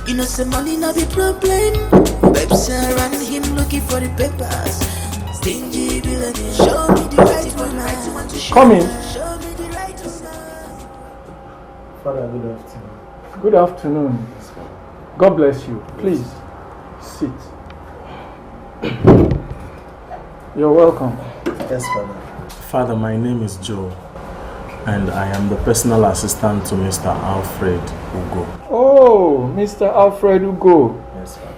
G: Innocent money not the problem. Babes around him looking for the papers. Stingy billionaire, show me the right to want to share.
N: Come in.
G: Show me the right to serve.
N: Father, good afternoon. Good afternoon. God bless you. Please sit. You're welcome.
B: Yes, Father. Father, my name is Joe, and I am the personal assistant to Mr. Alfred Ugo.
N: Oh, Mr. Alfred Ugo.
B: Yes, Father.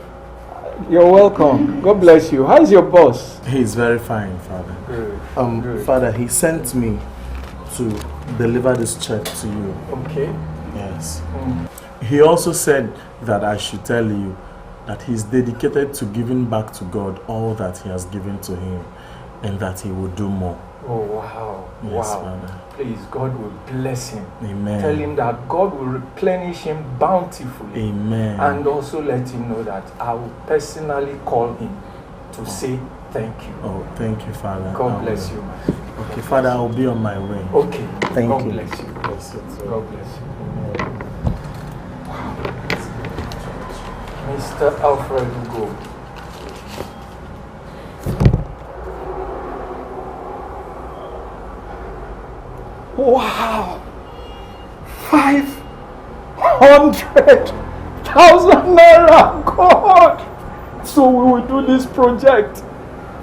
N: You're welcome. God bless you. How is your boss?
B: He is very fine, Father.
N: Good.
B: Father, he sent me to deliver this check to you.
N: Okay.
B: Yes. He also said that I should tell you that he's dedicated to giving back to God all that he has given to him, and that he will do more.
N: Oh, wow.
B: Yes,
N: wow.
B: Father.
N: Please, God will bless him.
B: Amen.
N: Tell him that God will replenish him bountifully.
B: Amen.
N: And also let him know that I will personally call him to say thank you.
B: Oh, thank you, Father.
N: God bless you.
B: Okay, Father, I'll be on my way.
N: Okay.
B: Thank
N: God
B: you.
N: Bless you.
B: Bless you.
N: God bless you. Wow. Mr. Alfred Ugo. Wow! 500,000 naira! God! So we will do this project.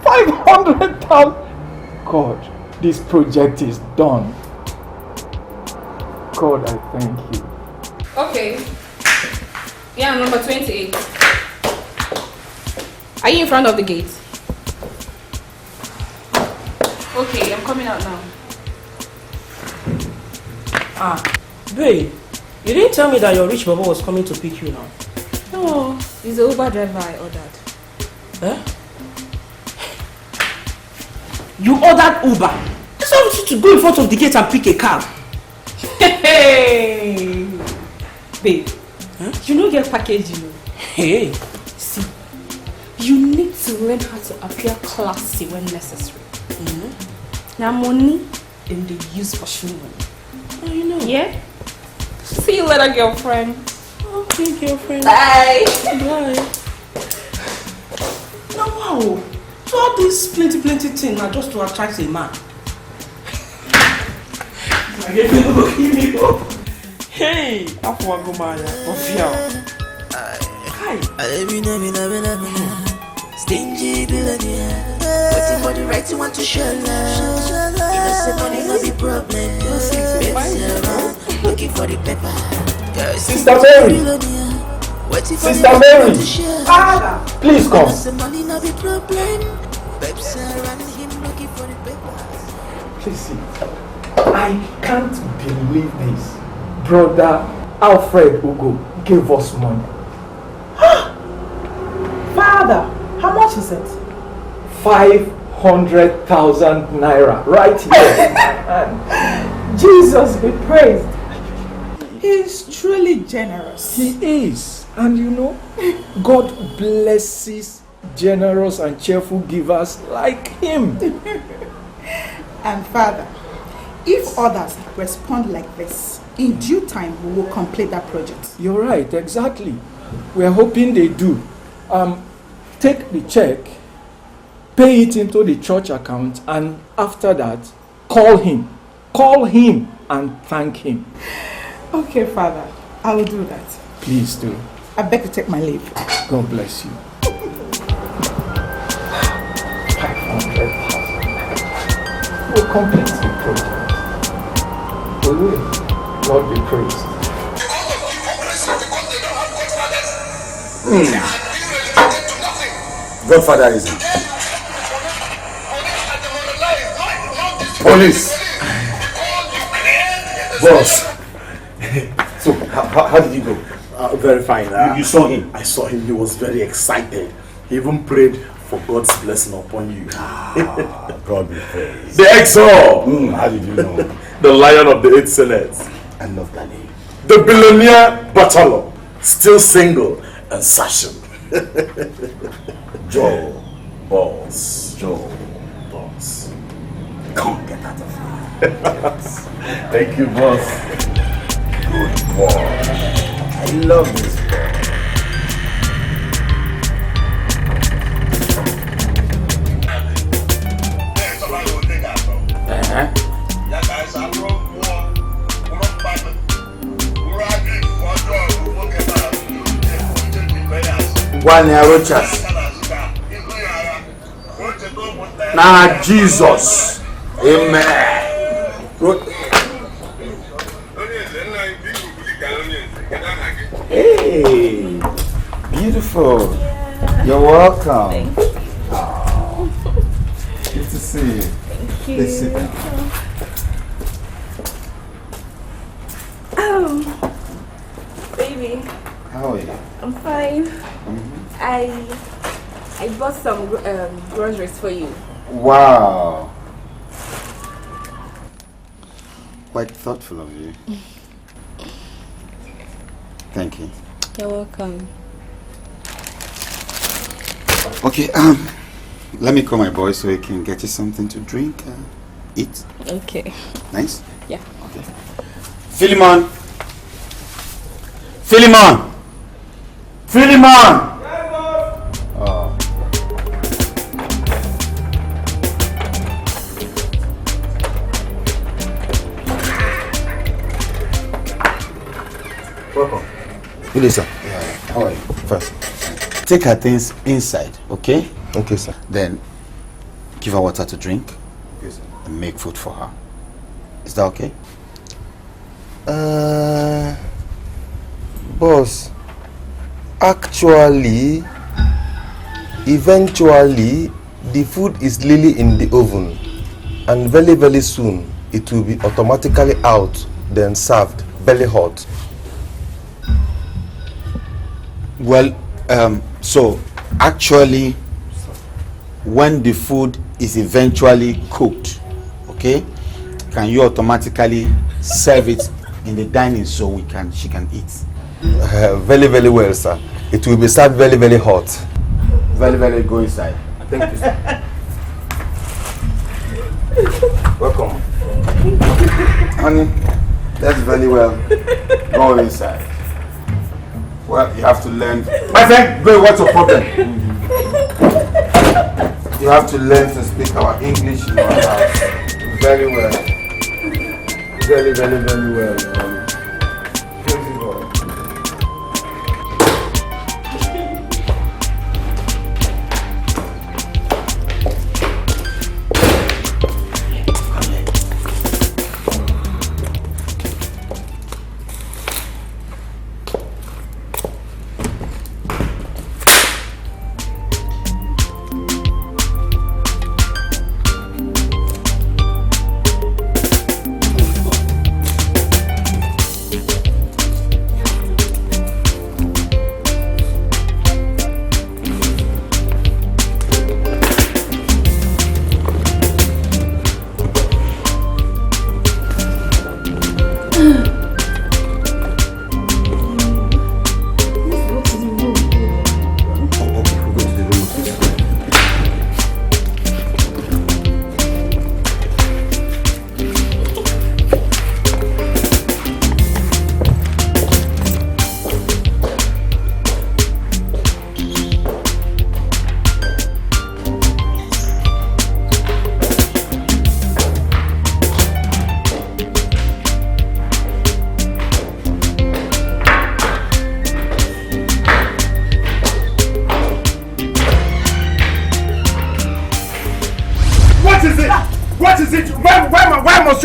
N: 500,000! God, this project is done. God, I thank you.
P: Okay. Yeah, number 28. Are you in front of the gate? Okay, I'm coming out now.
F: Ah, babe, you didn't tell me that your rich baba was coming to pick you now.
P: No, he's the Uber driver I ordered.
F: Eh? You ordered Uber? It's not you to go in front of the gate and pick a cab.
P: Hey, babe, you know your package, you know.
F: Hey,
P: see, you need to learn how to appear classy when necessary. Now money, then they use for show money.
F: Oh, you know.
P: Yeah. See you later, girlfriend.
F: Okay, girlfriend.
P: Bye.
F: Bye. Now, wow. So all this plenty thing now just to attract a man.
A: Hey, Afwagomaya, Ofia.
G: Stingy billionaire, waiting for the right want to share love. You know, say money no be problem. Looking for the paper.
N: Sister Mary! Sister Mary! Please come.
G: Money no be problem. Him looking for the paper.
N: Please see. I can't believe this. Brother Alfred Ugo gave us money.
F: Father, how much is it?
N: 500,000 naira right here.
F: Jesus be praised. He is truly generous.
N: He is. And you know, God blesses generous and cheerful givers like him.
F: And Father, if others respond like this, in due time we will complete that project.
N: You're right, exactly. We are hoping they do. Take the check, pay it into the church account, and after that, call him and thank him.
F: Okay, Father, I will do that.
N: Please do.
F: I beg to take my leave.
N: God bless you. 500,000. We'll complete the project. We will. Lord be praised.
C: Godfather is police.
B: Boss.
C: So, how did you go?
B: Very fine.
C: You saw him?
B: I saw him. He was very excited. He even prayed for God's blessing upon you.
C: God be praised.
B: The XO!
C: How did you know?
B: The Lion of the 8 Senates.
C: I love that name.
B: The billionaire bachelor, still single and sashing.
C: Joe.
B: Boss.
C: Joe.
B: Boss.
C: Come get out of here.
B: Thank you, boss.
C: Good boy. I love this boy. One Rochas. Now Jesus. Amen. Hey, beautiful. You're welcome. Oh, good to see you.
D: Thank you.
C: Please sit down.
D: Baby.
C: How are you?
D: I'm fine. I bought some groceries for you.
C: Wow. Quite thoughtful of you. Thank you.
D: You're welcome.
C: Okay, let me call my boy so he can get you something to drink, eat.
D: Okay.
C: Nice?
D: Yeah.
C: Okay. Philemon! Philemon! Philemon! Oh.
B: Welcome.
C: Good sir. Yeah. How are you? First, take her things inside, okay?
E: Okay, sir.
C: Then, give her water to drink.
E: Yes, sir.
C: And make food for her. Is that okay?
E: Boss, actually, eventually, the food is really in the oven, and very, very soon, it will be automatically out, then served, very hot.
C: Well, so actually, when the food is eventually cooked, okay, can you automatically serve it in the dining so she can eat?
E: Very, very well, sir. It will be served very, very hot.
C: Very, very go inside.
E: Thank you, sir.
C: Welcome. Honey, that's very well. Go inside. Well, you have to learn. My friend, go, what's your problem? You have to learn to speak our English in our house. Very well.
L: very, very, very well. Crazy boy.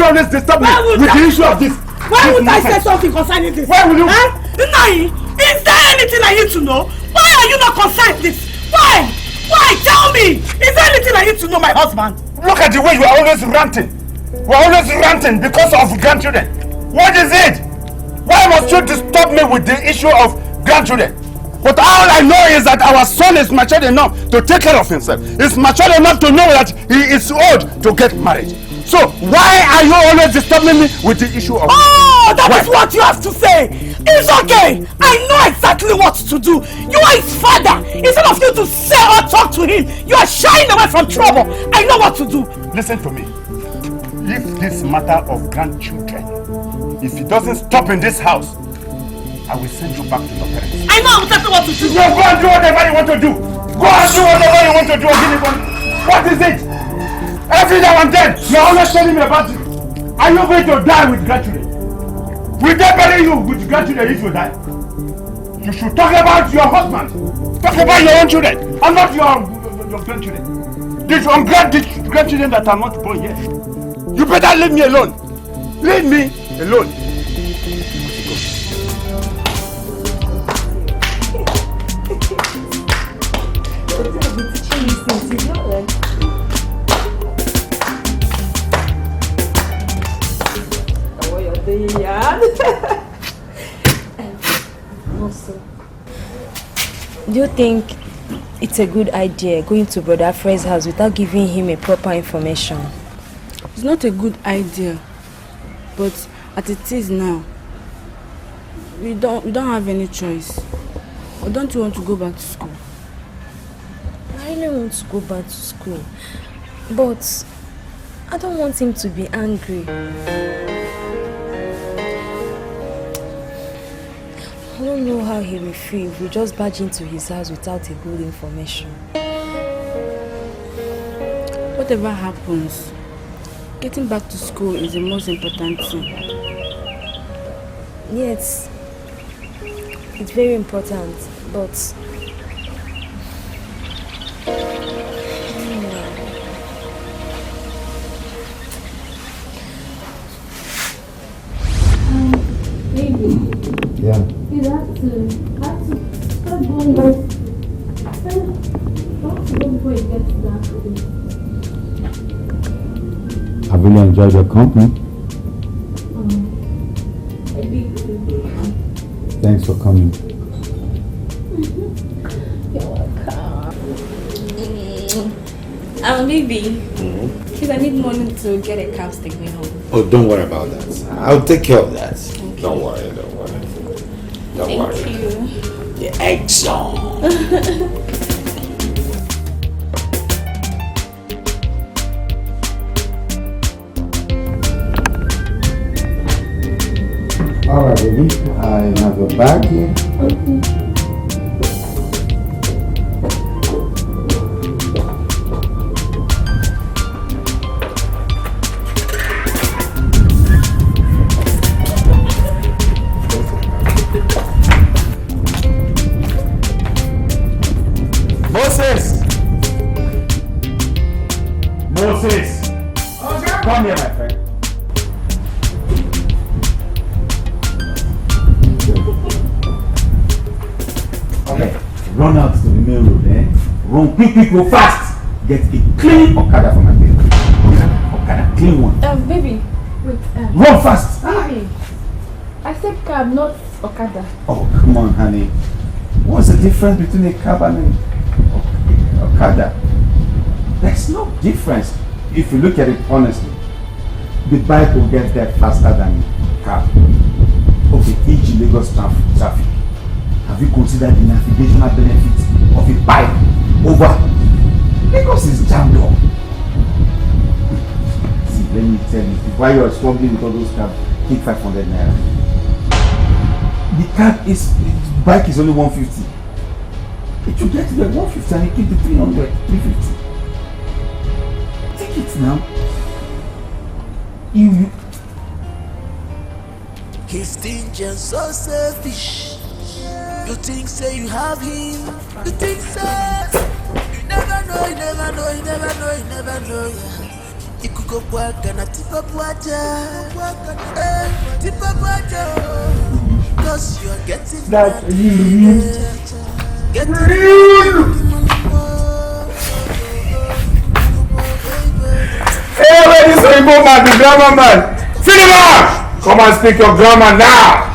Q: Always disturb me with the issue of this.
A: Why would I say something concerning this?
Q: Why will you?
A: Nai, is there anything I need to know? Why are you not concerned with this? Why? Why? Tell me! Is there anything I need to know, my husband?
Q: Look at the way you are always ranting. We are always ranting because of grandchildren. What is it? Why must you disturb me with the issue of grandchildren? But all I know is that our son is mature enough to take care of himself. He's mature enough to know that he is old to get married. So why are you always disturbing me with the issue of...
A: Oh, that is what you have to say. It's okay. I know exactly what to do. You are his father. Instead of you to say or talk to him, you are shying away from trouble. I know what to do.
Q: Listen to me. If this matter of grandchildren, if it doesn't stop in this house, I will send you back to your parents.
A: I know exactly what to do.
Q: Go and do whatever you want to do. Go and do whatever you want to do. What is it? Every now and then, you're always telling me about it. Are you going to die with grandchildren? Will they bury you with grandchildren if you die? You should talk about your husband. Talk about your own children and not your grandchildren. These grandchildren that are not born yet. You better leave me alone. Leave me alone.
K: Do you think it's a good idea going to Brother Fred's house without giving him a proper information?
P: It's not a good idea, but as it is now, we don't have any choice. Or don't you want to go back to school?
K: I really want to go back to school, but I don't want him to be angry. I don't know how he will feel if we just barge into his house without a good information.
P: Whatever happens, getting back to school is the most important thing.
K: Yes, it's very important, but
R: Yeah.
S: You have to start going before it gets dark.
R: I really enjoyed your company. Thanks for coming.
S: You're welcome. Baby, please, I need money to get a cab to take me home.
C: Oh, don't worry about that. I'll take care of that. Okay. Don't worry.
S: Thank you.
C: The egg song.
R: Alright, baby. I have your bag here.
Q: Come here, my friend. Okay, run out to the main road, eh? Run quick, go fast. Get a clean Okada for my baby. Okada, clean one.
S: Baby, wait.
Q: Run fast.
S: Baby, I said cab, not Okada.
Q: Oh, come on, honey. What's the difference between a cab and a Okada? There's no difference. If you look at it honestly, the bike will get there faster than a cab. Okay, each Lagos traffic. Have you considered the navigational benefits of a bike over Lagos is jammed up? See, let me tell you, while you are struggling with all those cabs, take 500 naira. The bike is only 150. It should get to the 150 and you keep the 300, 350. Take it now. You.
G: He's stingy and so selfish. You think say you have him. You think say you never know, you never know, you never know, you never know. You could go work and a tip up water. Tip up water. Cause you're getting
Q: that Hey, where is the man, the grammar man? Cinema! Come and speak your grammar now!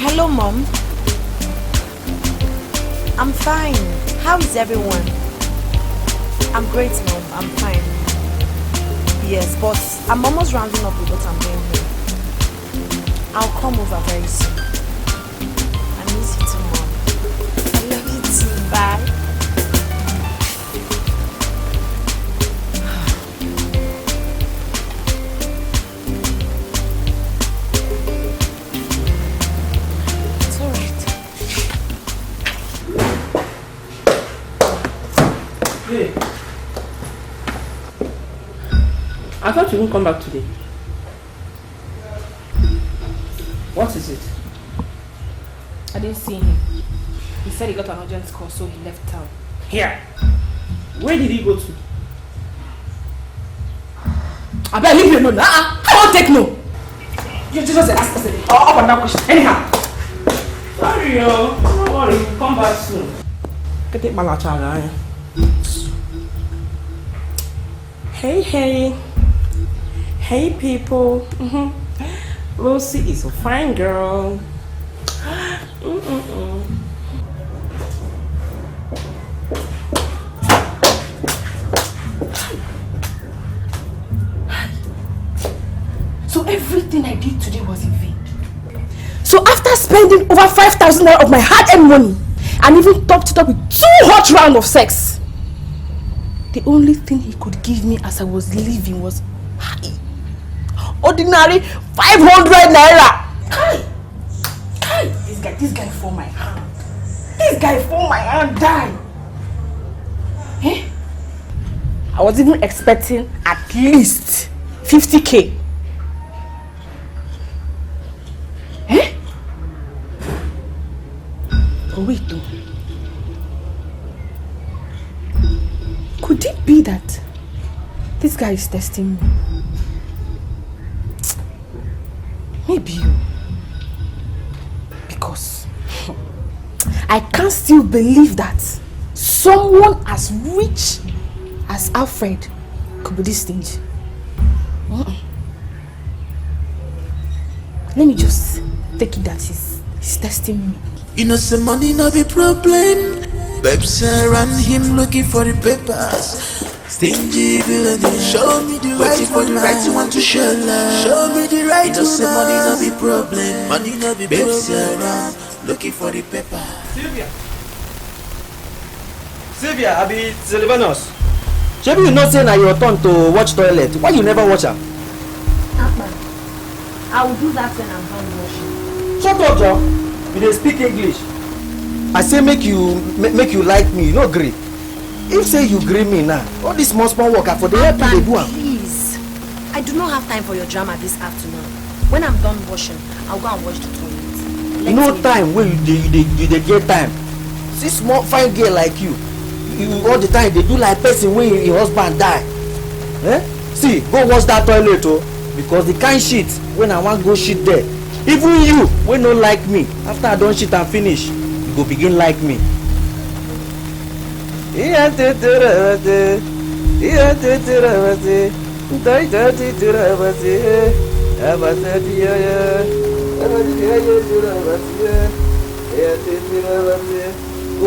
K: Hello, Mom. I'm fine. How is everyone? I'm great, Mom. I'm fine. Yes, but I'm almost rounding up with what I'm doing here. I'll come over very soon. I miss you too, Mom. I love you too. Bye.
P: I thought you wouldn't come back today. What is it?
F: I didn't see him. He said he got an urgent call, so he left town.
P: Here. Where did he go to?
F: I better leave you alone. I won't take no. You just ask us up and down question. Anyhow.
P: Sorry, yo. Don't worry. You'll come back soon. Get it, Malachaga. Hey. Hey, people. Lucy is a fine girl.
F: So everything I did today was in vain.
A: So after spending over 5,000 naira of my hard-earned money and even topped it up with 2 hot rounds of sex, the only thing he could give me as I was leaving was ordinary 500 naira. This guy for my hand. This guy for my hand die. Eh? I was even expecting at least 50k. Eh? But wait though. Could it be that this guy is testing me? Maybe. Because I can't still believe that someone as rich as Alfred could be this stingy. Let me just take it that he's testing me.
G: You know, some money not be problem. Babes around him looking for the papers. Stingy villain, show me the right for the right you want to show love. Show me the right, you know, some money not be problem. Money not be babes around looking for the paper.
T: Sylvia, I be Sylvanus. Maybe you not say na your turn to watch toilet. Why you never watch her?
K: I will do that when I'm done washing.
T: Shut up, Joe. You dey speak English. I say make you like me, you no gree. If say you gree me now, all this small work for the help you dey do am.
K: Please, I do not have time for your drama this afternoon. When I'm done washing, I'll go and wash the toilet.
T: No time when you dey get time. See small fine girl like you all the time they do like person when your husband die. Eh? See, go wash that toilet because the kind shit when I want go shit there. Even you when no like me, after I don shit and finish, you go begin like me. Go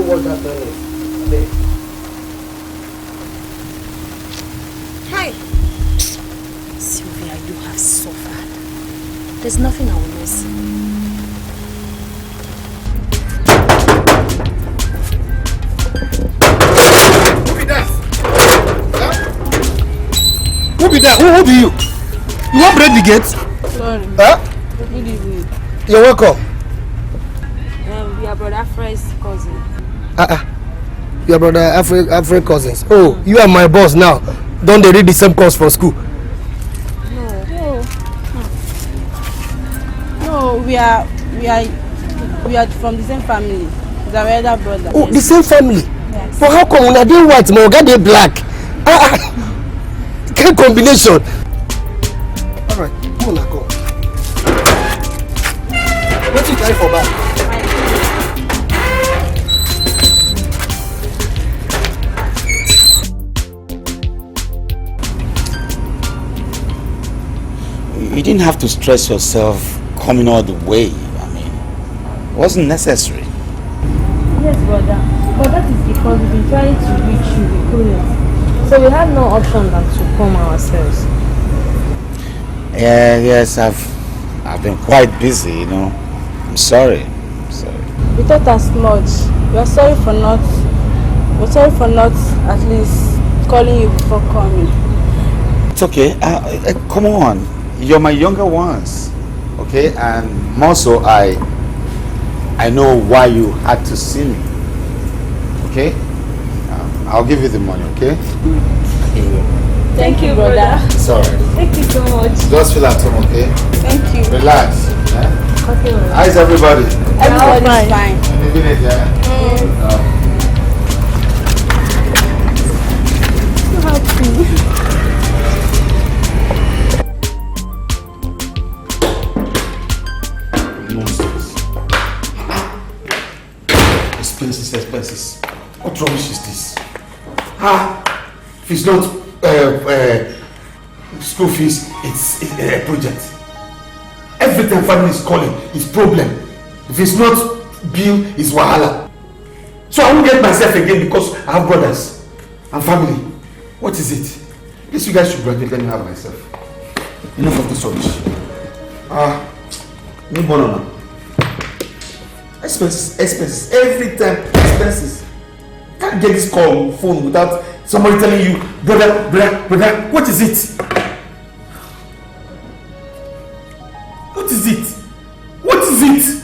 T: wash that toilet.
K: Hi. Sylvia, you have suffered. There's nothing I will miss.
E: Who be that? Who be that? Who be you? You want break the gate?
U: Sorry.
E: Huh?
U: Good evening.
E: You're welcome.
U: We are brother Fred's cousin.
E: Your brother African cousins. Oh, you are my boss now. Don't they read the same course for school?
U: No, we are from the same family. He's our elder brother.
E: Oh, the same family? Yes. But how come when I dey white, my oga dey black? Kind combination. Alright, go on, go. What you carry for back?
C: You didn't have to stress yourself coming all the way. I mean, it wasn't necessary.
S: Yes, brother. But that is because we've been trying to reach you, we couldn't. So we had no option than to come ourselves.
C: Yeah, yes, I've been quite busy, you know. I'm sorry.
U: We thought as much. We're sorry for not at least calling you before coming.
C: It's okay. Come on. You're my younger ones, okay? And more so, I know why you had to see me, okay? I'll give you the money, okay?
U: Thank you, brother.
C: It's alright.
U: Thank you so much.
C: Just feel at home, okay?
U: Thank you.
C: Relax. Eh?
U: Okay.
C: How's everybody?
U: Everybody's fine.
C: In the village, yeah?
U: So happy.
C: Expenses. What rubbish is this? If it's not school fees, it's a project. Every time family is calling, it's problem. If it's not bill, it's wahala. So I won't get myself again because I have brothers and family. What is it? Please, you guys should graduate, let me have myself. Enough of this rubbish. No banana. Expenses. Every time, expenses. You can't get this call on phone without somebody telling you, brother, what is it? What is it? What is it?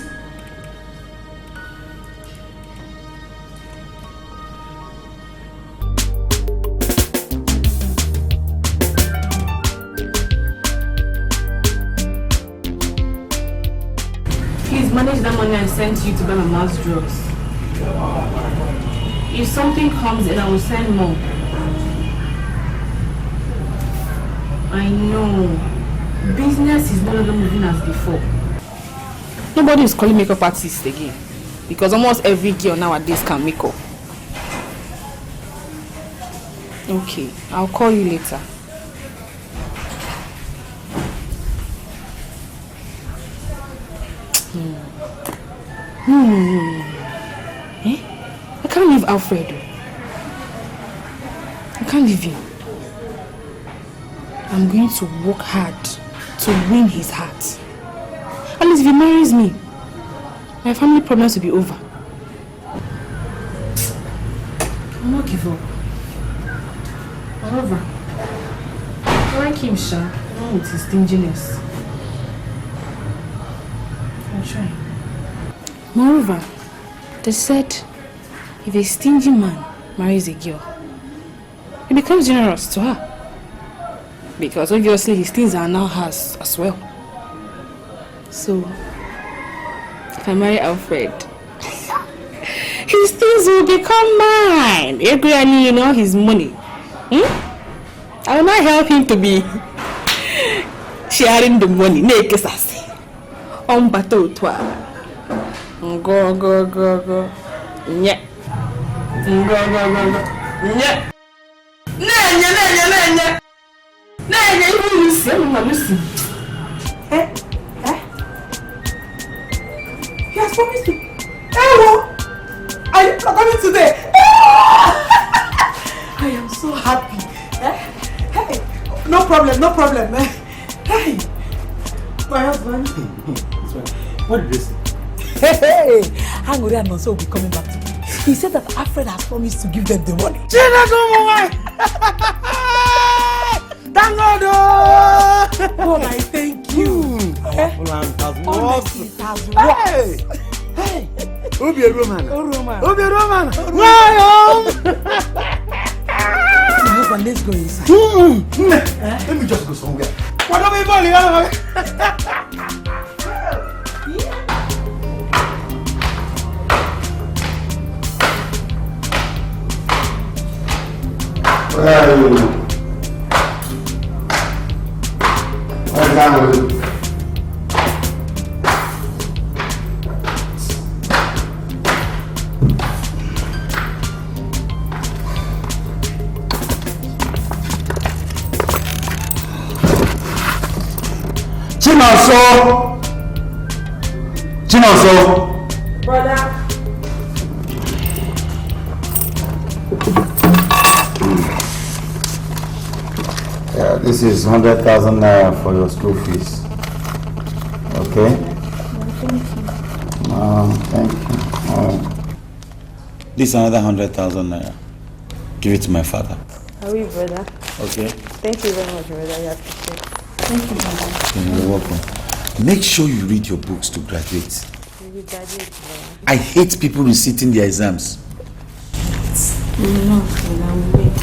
P: Please manage that money I sent you to buy my mom's drugs. If something comes in, I will send more. I know. Business is no longer moving as before. Nobody is calling makeup artists again. Because almost every girl nowadays can make up. Okay, I'll call you later. No. Eh? I can't leave Alfredo. I can't leave him. I'm going to work hard to win his heart. At least if he marries me, my family problems will be over. I'll not give up. However, I like him, Sha, along with his stinginess. I'll try. Moreover, they said if a stingy man marries a girl, he becomes generous to her. Because obviously his things are now hers as well. So, if I marry Alfred, his things will become mine. You know, his money. I will not help him to be sharing the money. Go. Yeah. Go. Lucy.
A: He has promised to. Are you coming today? I am so happy. Hey, no problem. Hey, my husband.
B: What did they say?
A: Hey, Angore and Nonso will be coming back to me. He said that Alfred has promised to give them the money. Thank God! God, I thank you.
B: Our plan has worked.
A: Honestly, it has worked. Hey!
C: Obi a Roman.
A: Why? My husband, let's go inside.
C: Let me just go somewhere.
A: What are we doing?
C: Where are you? What's down? Chinonso!
A: Brother.
C: Yeah, this is 100,000 naira for your school fees. Okay? Thank you. This is another 100,000 naira. Give it to my father.
S: Are we, brother?
C: Okay?
S: Thank you very much, brother. I appreciate it. Thank you, brother.
C: You're welcome. Make sure you read your books to graduate.
S: You graduate, brother.
C: I hate people reciting their exams.
S: No, brother, I will wait.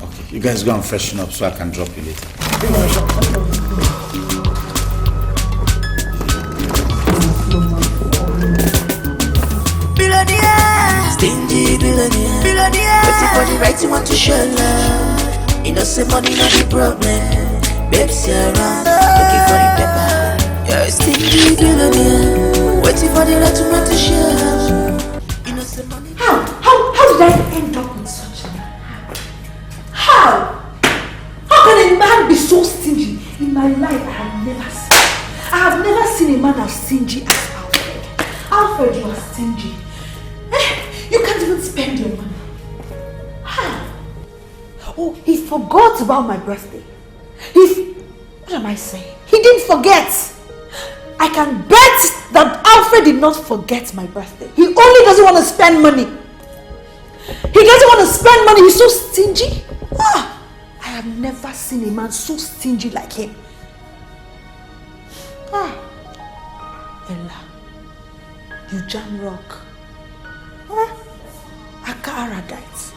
C: Okay, you guys go and freshen up so I can drop you later.
G: Billionaire, stingy billionaire. Waiting for the right to want to show love. You know, say money not the problem. Babes, you're around, looking for the paper. You're a stingy billionaire. Waiting for the right to want to show love. You know, say money.
A: How did I end up in such a man? How can a man be so stingy? In my life, I have never seen a man as stingy as Alfred. Alfred, you are stingy. You can't even spend your money. How? Oh, he forgot about my birthday. What am I saying? He didn't forget. I can bet that Alfred did not forget my birthday. He only doesn't want to spend money. He doesn't want to spend money. He's so stingy. I have never seen a man so stingy like him. Ella, you jam rock. Aka Aradites.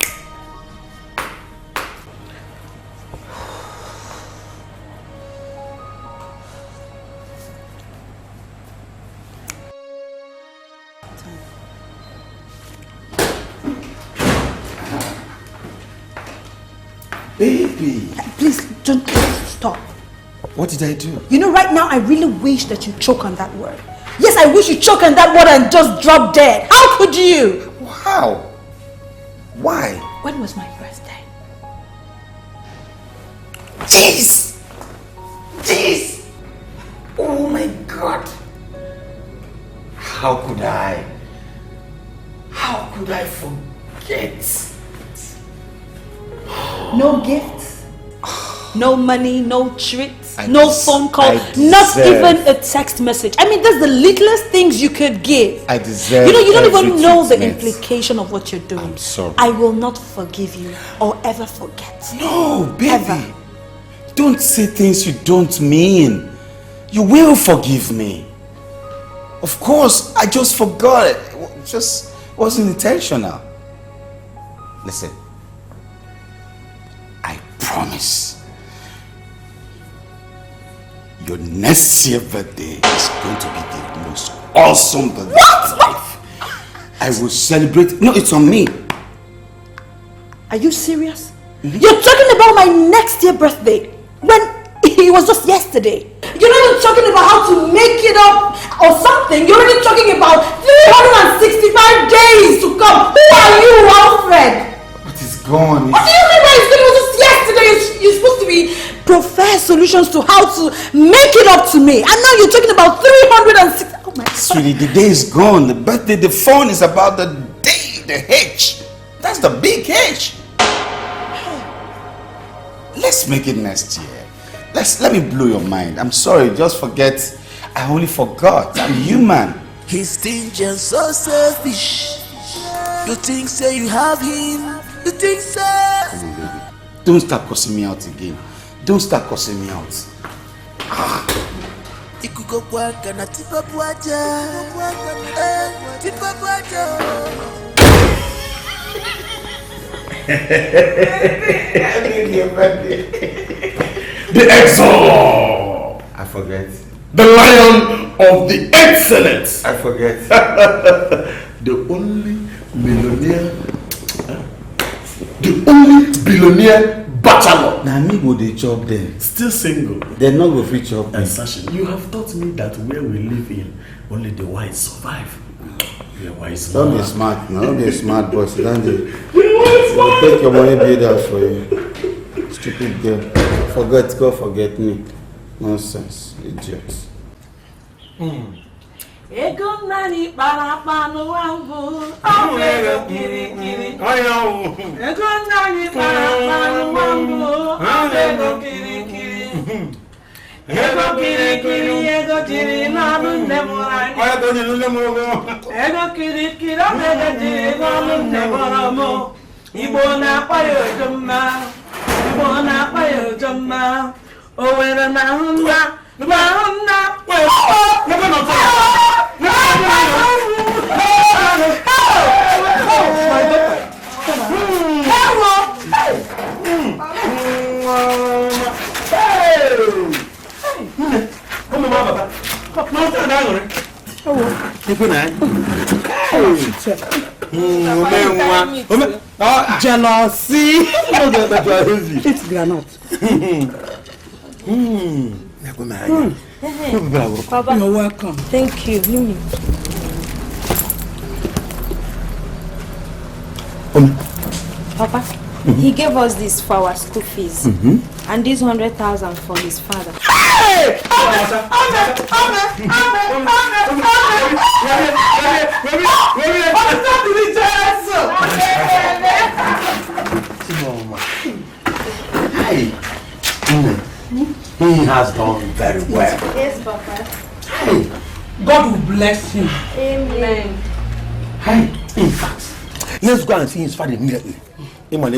C: Baby.
A: Please, don't stop.
C: What did I do?
A: You know, right now, I really wish that you choke on that word. Yes, I wish you choke on that word and just drop dead. How could you?
C: How? Why?
A: When was my birthday?
C: Jeez! Jeez! Oh my God! How could I? How could I forget?
A: No gifts, no money, no treats, no phone call, not even a text message. I mean, that's the littlest things you could give.
C: I deserve.
A: You know, you don't
C: every
A: even know the
C: treatment.
A: implication of what you're doing.
C: I'm sorry.
A: I will not forgive you or ever forget.
C: No, baby.
A: Ever.
C: Don't say things you don't mean. You will forgive me. Of course, I just forgot it. It just wasn't intentional. Listen. I promise. Your next year birthday is going to be the most awesome birthday of life. I will celebrate. No, it's on me.
A: Are you serious? You're talking about my next year birthday when it was just yesterday. You're not even talking about how to make it up or something. You're already talking about 365 days to come. Who are you, Alfred?
C: But it's gone.
A: What do you mean by it's gone? It was just yesterday. You're supposed to be profess solutions to how to make it up to me. And now you're talking about 360. Oh my God.
C: Sweetie, the day is gone. The birthday, the phone is about the day, the H. That's the big H. Let's make it next year. Let me blow your mind. I'm sorry, just forget. I only forgot. I'm human.
G: He's stingy and so selfish. You think say you have him. You think so.
C: Come on, baby. Don't start cussing me out again. Don't start cussing me out.
G: Ikuko kwaka na tipa bwaja. Tipa bwaja.
Q: The Exo!
C: I forget.
Q: The lion of the excellence!
C: I forget.
Q: The only millionaire, the only billionaire bachelor.
C: Now me go dey chop them.
B: Still single.
C: They're not go free chop them.
B: And Sasha, you have taught me that where we live in, only the wise survive. You're wise.
C: Don't be smart now. Don't be a smart boy. Sit down there. I'll take your money build house for you. Stupid girl. Forget, God forget me. Nonsense. Idiots.
H: Ego nani para pano wangu. Ego kiri kiri. Ego nani para pano wangu. Ego kiri kiri. Ego kiri kiri. Ego kiri nanu nemorani. Ego kiri kiri. Ego kiri nanu nemoramo. Ibo na payo jomma. Ibo na payo jomma. Owera na hunda. Na hunda.
M: Jealousy.
H: It's granite.
K: Papa,
H: you're welcome.
K: Thank you. Mimi. Papa, he gave us this for our school fees and this 100,000 for his father.
H: Hey!
J: He has done very well.
K: Yes, Papa.
J: Hey,
Q: God will bless him.
U: Amen.
Q: Hey, in fact, let's go and see his father immediately. Man,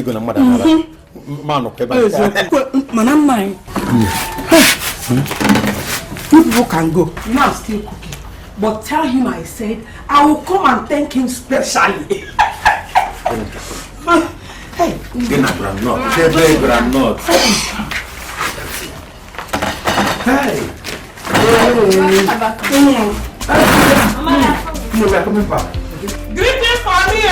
Q: Madam mine. You people can go. You know I'm still cooking. But tell him I said I will come and thank him specially. Hey, Hey. No, we are coming back.
H: Greeting for me, oh.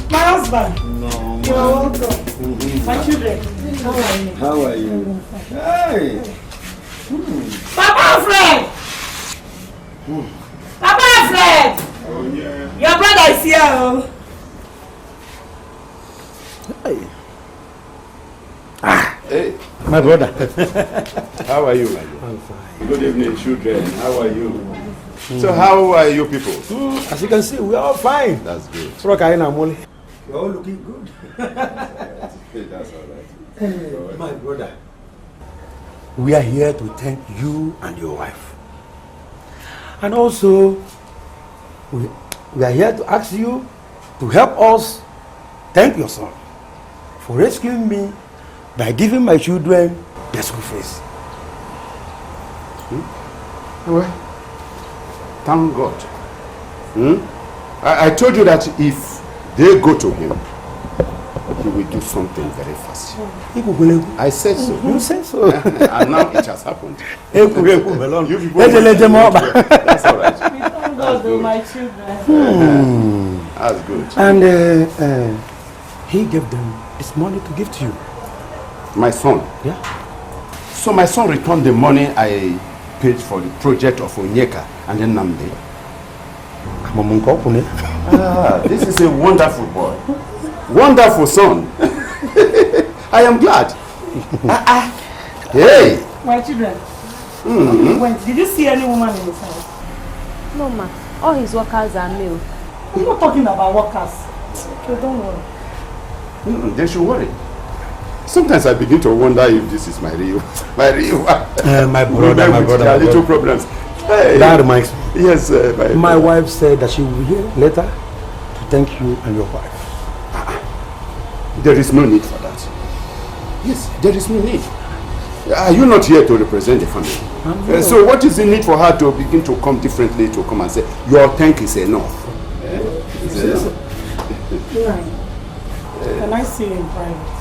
Q: My husband.
H: No.
Q: You're welcome. My children. How are you? Hey.
H: Papa Fred! Papa Fred!
Q: Oh, yeah.
H: Your brother is here. Oh.
J: Hey. Hey. My brother. How are you, my dear?
Q: I'm fine.
J: Good evening, children. How are you? So how are you people?
Q: As you can see, we are all fine.
J: That's good.
Q: You're all looking good.
J: That's all right.
Q: My brother, we are here to thank you and your wife. And also, we are here to ask you to help us thank your son for rescuing me by giving my children their school fees.
J: Well, thank God. I told you that if they go to him, he will do something very fast. I said so.
Q: You said so.
J: And now it has happened. You people that's all right.
U: Thank God, my children.
J: That's good.
Q: And he gave them this money to give to you.
J: My son?
Q: Yeah.
J: So my son returned the money I paid for the project of Onyeka and then Namde. This is a wonderful boy. Wonderful son. I am glad. Hey!
U: My children. Did you see any woman in his house?
S: No, ma. All his workers are male.
U: I'm not talking about workers. Okay, don't worry.
J: They should worry. Sometimes I begin to wonder if this is my real
Q: my brother.
J: Little problems. Hey.
Q: That reminds me.
J: Yes,
Q: my wife said that she will be here later to thank you and your wife.
J: There is no need for that. Yes, there is no need. Are you not here to represent the family? So what is the need for her to begin to come differently to come and say, your thank is enough? It's enough.
U: Can I see you in private?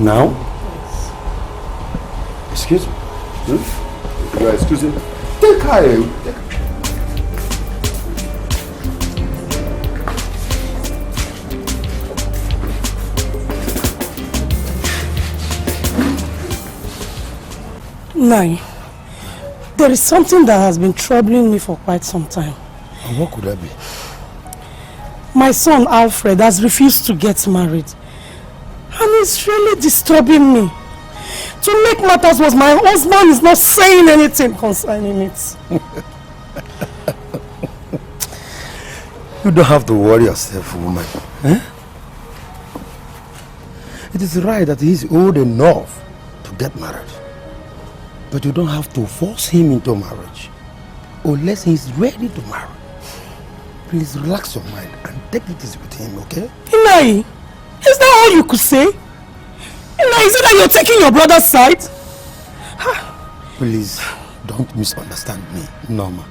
Q: Now?
U: Yes.
Q: Excuse me.
J: You are excusing me? Take her.
U: Nine. There is something that has been troubling me for quite some time.
Q: And what could that be?
U: My son Alfred has refused to get married. And it's really disturbing me. To make matters worse, my husband is not saying anything concerning it.
Q: You don't have to worry yourself, woman. Eh? It is right that he is old enough to get married. But you don't have to force him into marriage unless he is ready to marry. Please relax your mind and take it easy with him, okay?
U: Inai, is that all you could say? Inai, is it that you're taking your brother's side?
Q: Please, don't misunderstand me, Norma.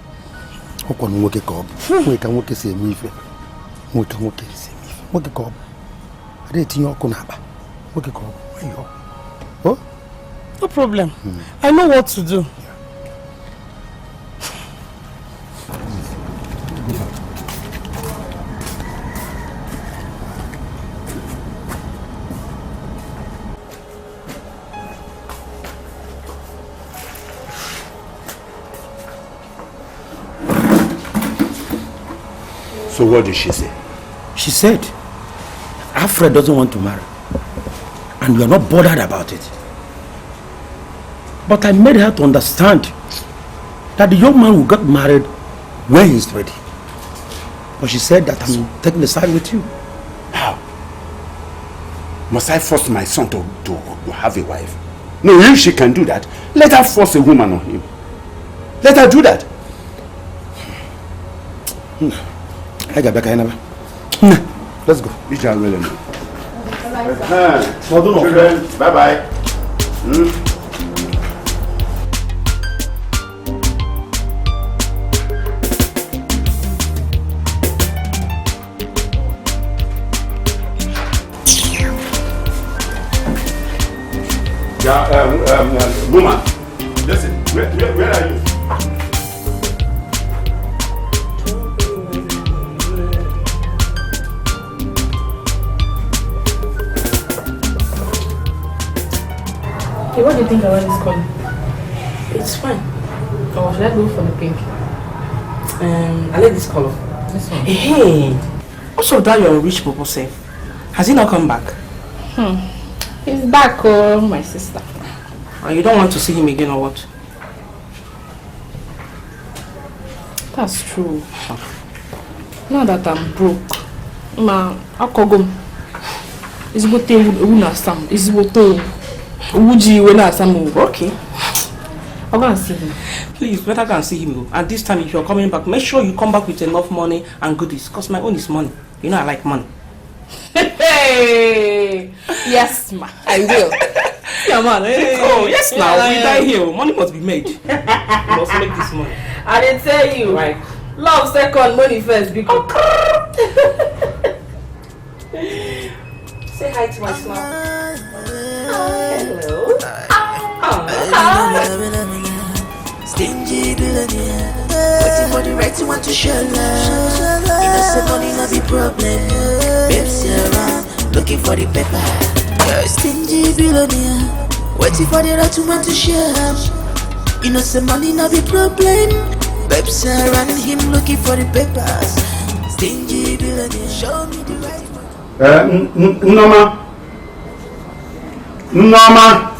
E: I didn't think you're going to okay, come. Where you go? Oh?
U: No problem. I know what to do.
J: So what did she say?
C: She said, Alfred doesn't want to marry. And we are not bothered about it. But I made her to understand that the young man will get married when he's ready. But she said that I'm taking the side with you.
J: How? Must I force my son to have a wife? No, if she can do that, let her force a woman on him. Let her do that. Let's go. Children, bye-bye. Woman, listen, where are you?
P: Okay, what do you think about this color? It's fine. Or should I go for the pink?
F: I like this color.
P: This one.
F: Hey, what's up that your rich purple self? Has he not come back?
P: He's back, oh, my sister.
F: And you don't want to see him again or what?
P: That's true. Now that I'm broke, I'll go. It's what they would some. It's what they would you when I some.
F: Okay.
P: I'm gonna see him.
F: Please, better go and see him. And this time, if you're coming back, make sure you come back with enough money and goodies. Because my own is money. You know I like money.
P: Hey! Yes, ma. I will. Yeah, man. Hey.
F: Oh, yes, now. We die here. Money must be made. We must make this money.
P: I didn't tell you.
F: Right.
P: Love second, money first. Because... Say hi to my smile. Hello.
G: Stingy billionaire, waiting for the right to want to share love. Innocent money not be problem. Babes around, looking for the paper. Stingy billionaire, waiting for the right to want to share. Innocent money not be problem. Babes around him looking for the papers. Stingy billionaire, show me the right one.
J: Norma.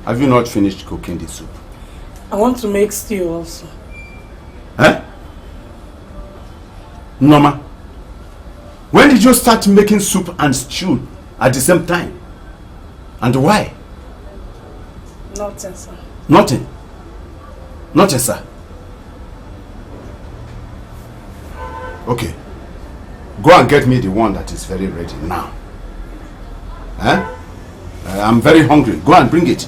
J: Have you not finished cooking the soup?
U: I want to make stew also.
J: Huh? Norma, when did you start making soup and stew at the same time? And why?
U: Nothing, sir.
J: Nothing? Nothing, sir. Okay. Go and get me the one that is very ready now. Huh? I'm very hungry. Go and bring it.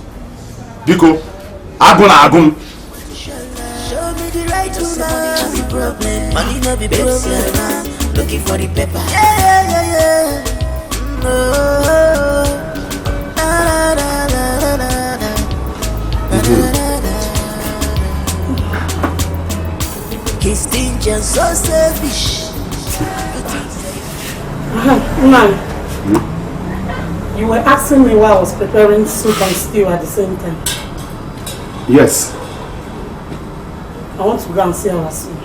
J: Biko, agum.
G: Show me the right to money no be problem. Money no be problem. Looking for the paper. Yeah. No. He's stingy and so selfish.
U: Man, you were asking me why I was preparing soup and stew at the same time.
J: Yes.
U: I want to go and see our son.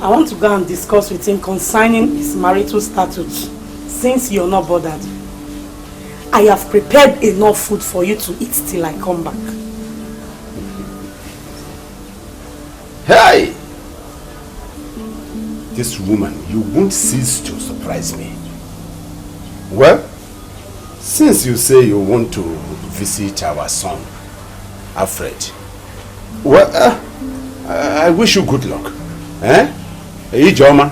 U: I want to go and discuss with him concerning his marital status, since you're not bothered. I have prepared enough food for you to eat till I come back.
J: Hey! This woman, you won't cease to surprise me. Well, since you say you want to visit our son, Alfred, well, I wish you good luck. Eh? Hey, Joma.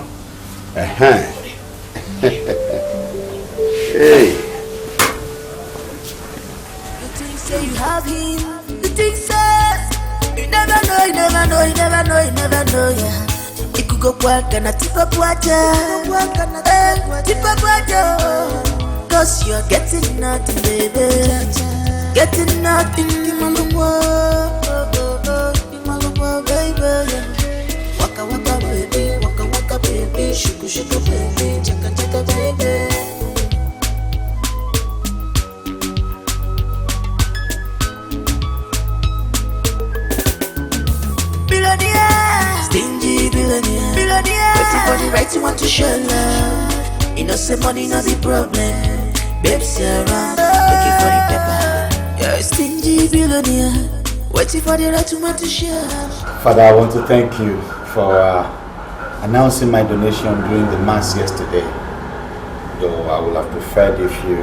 J: Hey.
G: You think say you have him. You think say You never know, you never know, you never know, you never know, yeah. You could go work and I tip up water. Tip up water. Cause you're getting nothing, baby. Getting nothing, baby. Waka waka baby, shuku shuku baby, chaka chaka baby. Billionaire, stingy billionaire, waiting for the right you want to show love. You know say money not the problem, babes around, looking for the paper. You're a stingy billionaire, waiting for the right you want to share.
C: Father, I want to thank you for announcing my donation during the mass yesterday. Though I would have preferred if you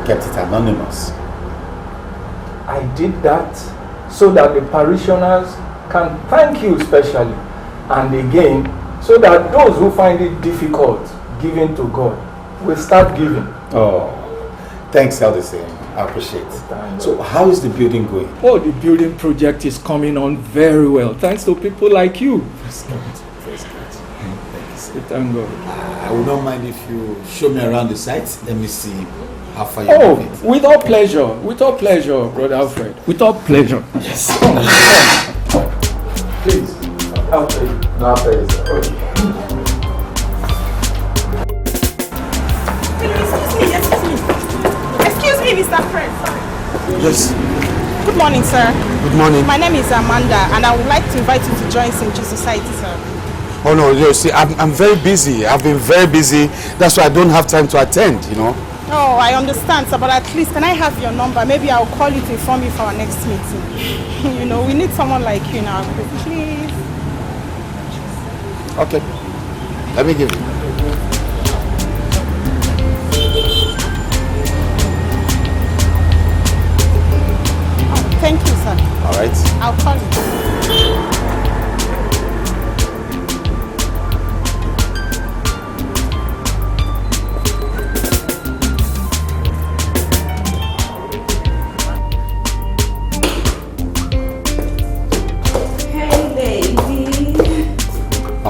C: kept it anonymous.
N: I did that so that the parishioners can thank you specially, and again so that those who find it difficult giving to God will start giving.
C: Oh, thanks, Elder Sam. I appreciate it. So how is the building going?
N: Oh, the building project is coming on very well, thanks to people like you.
C: That's good. That's good.
N: Thank God.
C: I would not mind if you show me around the site. Let me see how far you have it.
N: With all pleasure, Brother Alfred. With all pleasure. Yes. Come. Please. I'll pay you. No, I'll pay you.
O: Excuse me, Mr. Fred.
E: Yes.
O: Good morning, sir.
E: Good morning.
O: My name is Amanda, and I would like to invite you to join St. Jude Society, sir.
E: Oh no, you see, I'm very busy. I've been very busy. That's why I don't have time to attend, you know.
O: Oh, I understand, sir, but at least can I have your number? Maybe I'll call you to inform you for our next meeting. You know, we need someone like you now, please.
E: Okay. Let me give you.
O: Oh, thank you, sir.
E: All right.
O: I'll call you.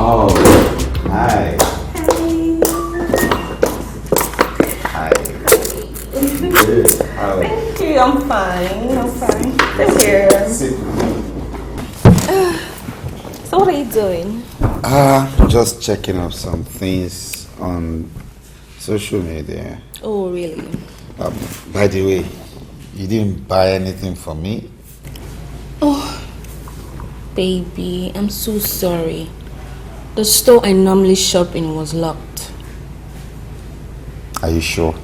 C: Oh, hi. Hi. Good. How are you?
D: Thank you, I'm fine. Thank you. So what are you doing?
C: Just checking up some things on social media.
D: Oh, really?
C: By the way, you didn't buy anything for me?
D: Oh, baby, I'm so sorry. The store I normally shop in was locked.
C: Are you sure?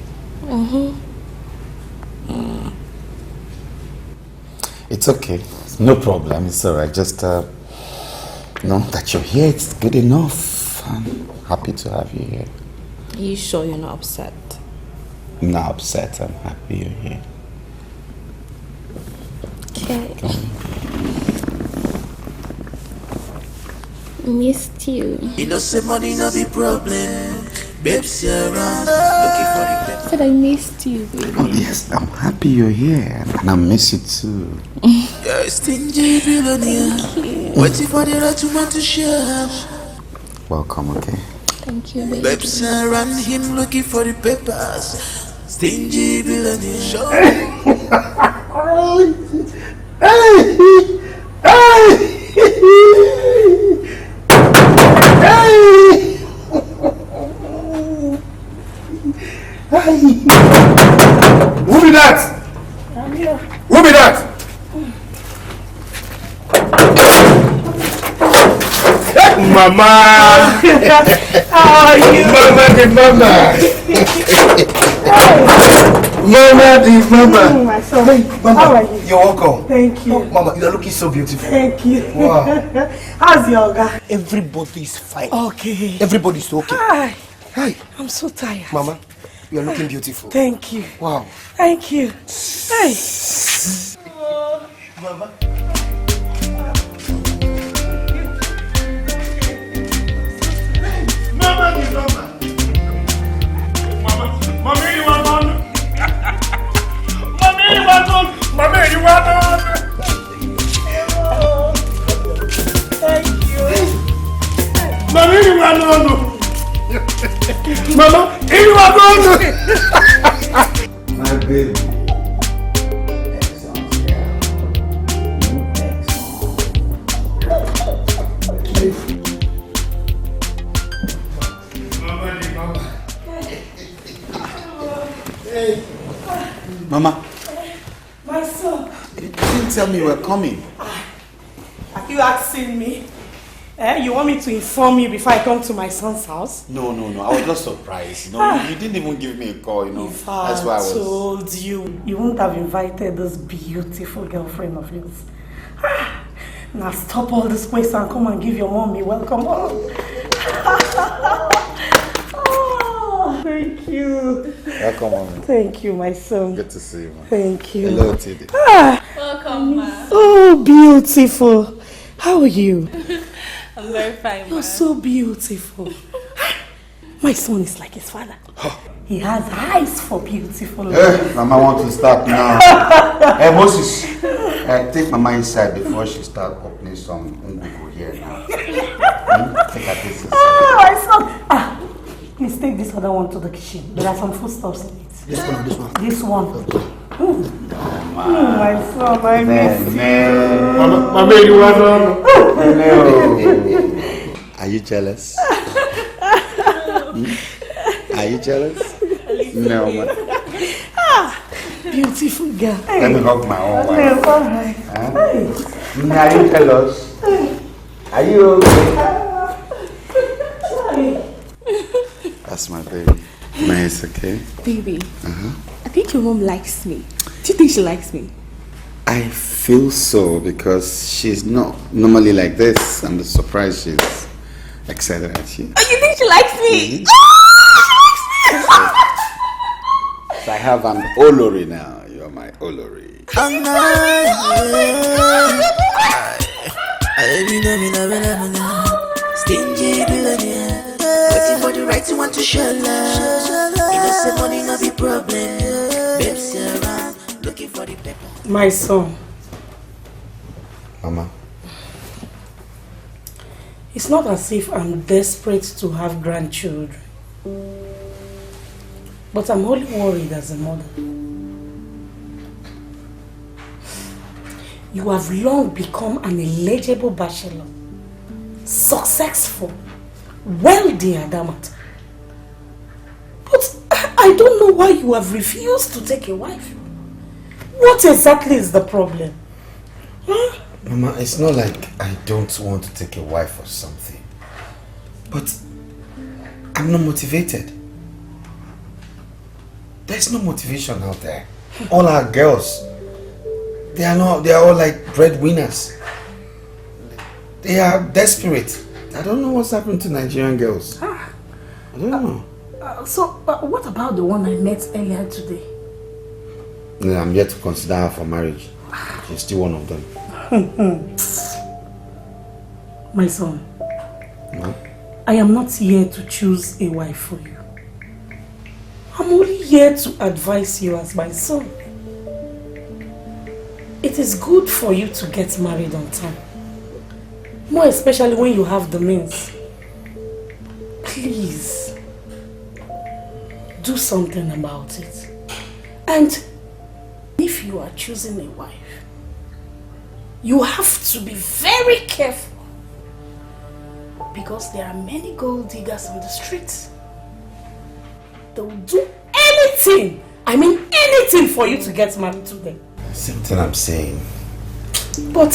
C: It's okay. No problem. It's alright. Just know that you're here. It's good enough. I'm happy to have you here.
D: Are you sure you're not upset?
C: I'm not upset. I'm happy you're here.
D: Okay. Missed you.
G: You know, say money no be problem. Babes, you're around, looking for the paper.
D: Said I missed you, baby.
C: Oh yes, I'm happy you're here, and I miss you too.
G: You're a stingy billionaire, waiting for the right woman to share.
C: Welcome, okay?
D: Thank you, baby.
G: Babes around him, looking for the papers. Stingy billionaire. Show.
Q: Who be that?
O: I'm here.
Q: Who be that? Mama!
O: How are you?
Q: Mama the mama! Mama the mama!
O: My son.
E: Mama,
O: How are you?
E: You're welcome.
O: Thank you.
E: Oh, Mama, you're looking so beautiful.
O: Thank you.
E: Wow.
O: How's your guy?
E: Everybody's fine.
O: Okay.
E: Everybody's okay.
O: Hi.
E: Hi.
O: I'm so tired.
E: Mama, you're looking beautiful.
O: Thank you.
E: Wow.
O: Thank you. Hey.
E: Mama.
Q: Mama the mama! Mommy, you are on! Mommy, you are on! Mommy, you are on! Mama, you are going.
C: My baby. Mama.
U: My son.
C: You didn't tell me you were coming.
U: Are you asking me? You want me to inform you before I come to my son's house?
C: No. I was just surprised. You didn't even give me a call,
U: If
C: That's why I was...
U: told you, you wouldn't have invited this beautiful girlfriend of yours. Now stop all this place and come and give your mommy welcome home. Oh, thank you.
C: Welcome, mommy.
U: Thank you, my son.
C: Good to see you, man.
U: Thank you.
C: Hello, Teddy.
S: Welcome, ma.
U: Oh, beautiful. How are you?
S: I'm very fine,
U: You're so beautiful. My son is like his father. He has eyes for beautiful ladies.
C: Mama wants to start now. Hey, Moses, take Mama inside before she starts opening some people here now. Take her this inside.
U: Oh, my son. Please take this other one to the kitchen. There are some foodstuffs in it.
E: This one.
U: This one. My son, I miss you.
Q: Mama, you are
C: Hello. Are you jealous? Are you jealous? No, man.
U: Beautiful girl.
C: Let me hug my own wife.
U: All right.
C: Are you jealous? Are you okay? That's my baby. Nice, okay?
P: Baby, I think your mom likes me. Do you think she likes me?
C: I feel so because she's not normally like this. I'm surprised she's excited at you.
P: Oh, you think she likes me?
C: So I have an Olori now. You're my Olori.
G: Stingy billionaire, waiting for the right one to share love. Innocent money no be problem. Babes around, looking for the paper.
U: My son.
C: Mama.
U: It's not as if I'm desperate to have grandchildren. But I'm only worried as a mother. You have long become an eligible bachelor. Successful. Wealthy and adamant. But I don't know why you have refused to take a wife. What exactly is the problem? Huh?
C: Mama, it's not like I don't want to take a wife or something. But I'm not motivated. There's no motivation out there. All our girls, they are all like breadwinners. They are desperate. I don't know what's happened to Nigerian girls. I don't know.
U: So, what about the one I met earlier today?
C: No, I'm yet to consider her for marriage. She's still one of them.
U: My son,
C: No?
U: I am not here to choose a wife for you. I'm only here to advise you as my son. It is good for you to get married on time. More especially when you have the means. Please, do something about it. And if you are choosing a wife, you have to be very careful. Because there are many gold diggers on the streets. They will do anything, I mean anything for you to get married to them.
C: Same thing I'm saying.
U: But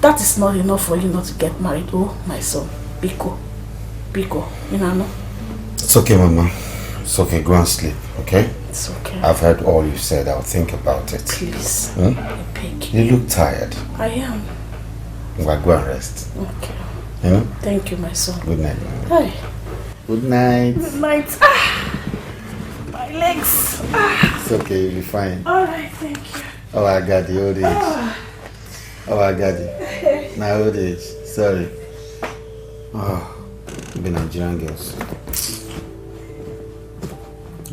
U: that is not enough for you not to get married. Oh, my son. Biko. You know?
C: It's okay, Mama. It's okay. Go and sleep, okay?
U: It's okay.
C: I've heard all you said. I'll think about it.
U: Please.
C: Hmm? You look tired.
U: I am.
C: Well, go and rest.
U: Okay.
C: You know?
U: Thank you, my son.
C: Good night, Mama.
U: Hi.
C: Good night.
U: Good night. My legs.
C: It's okay. You'll be fine.
U: Alright, thank you.
C: Oh, I got the old age. Oh, I got it. My old age. Sorry. Oh, the Nigerian girls.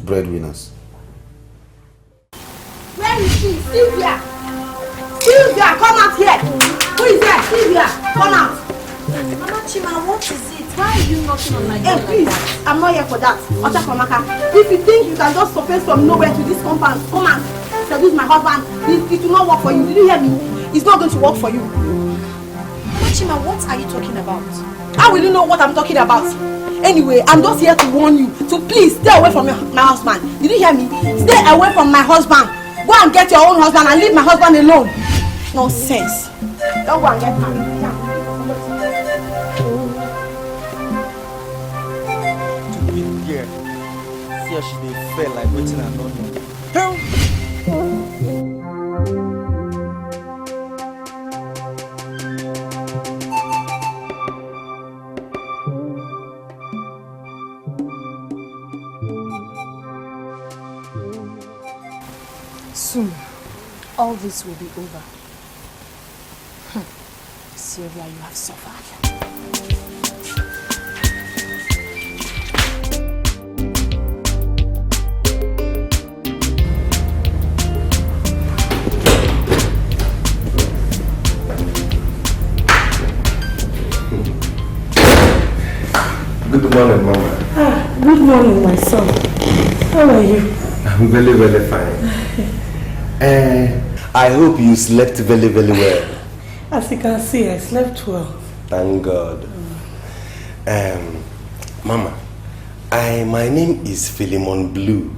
C: Breadwinners.
I: Where is she? Sylvia! Sylvia, come out here! Who is there? Sylvia, come out!
K: Mama Chima, what is it? Why are you knocking on my door like
I: please,
K: that?
I: I'm not here for that. If you think you can just surface from nowhere to this compound, come and seduce my husband, it will not work for you. Did you hear me? It's not going to work for you.
K: Mama Chima, what are you talking about?
I: How will you know what I'm talking about? Anyway, I'm just here to warn you. So please stay away from my husband. Did you hear me? Stay away from my husband. Go and get your own husband and leave my husband alone. Nonsense. Don't go and get married.
T: Yeah. See how she dey feel like waiting and not know.
K: Soon, all this will be over. Sylvia, you have suffered.
M: Good morning, Mama.
U: Good morning, my son. How are you?
M: I'm very, very fine. I hope you slept very, very well.
U: As you can see, I slept well.
M: Thank God. Mama, my name is Philemon Blue.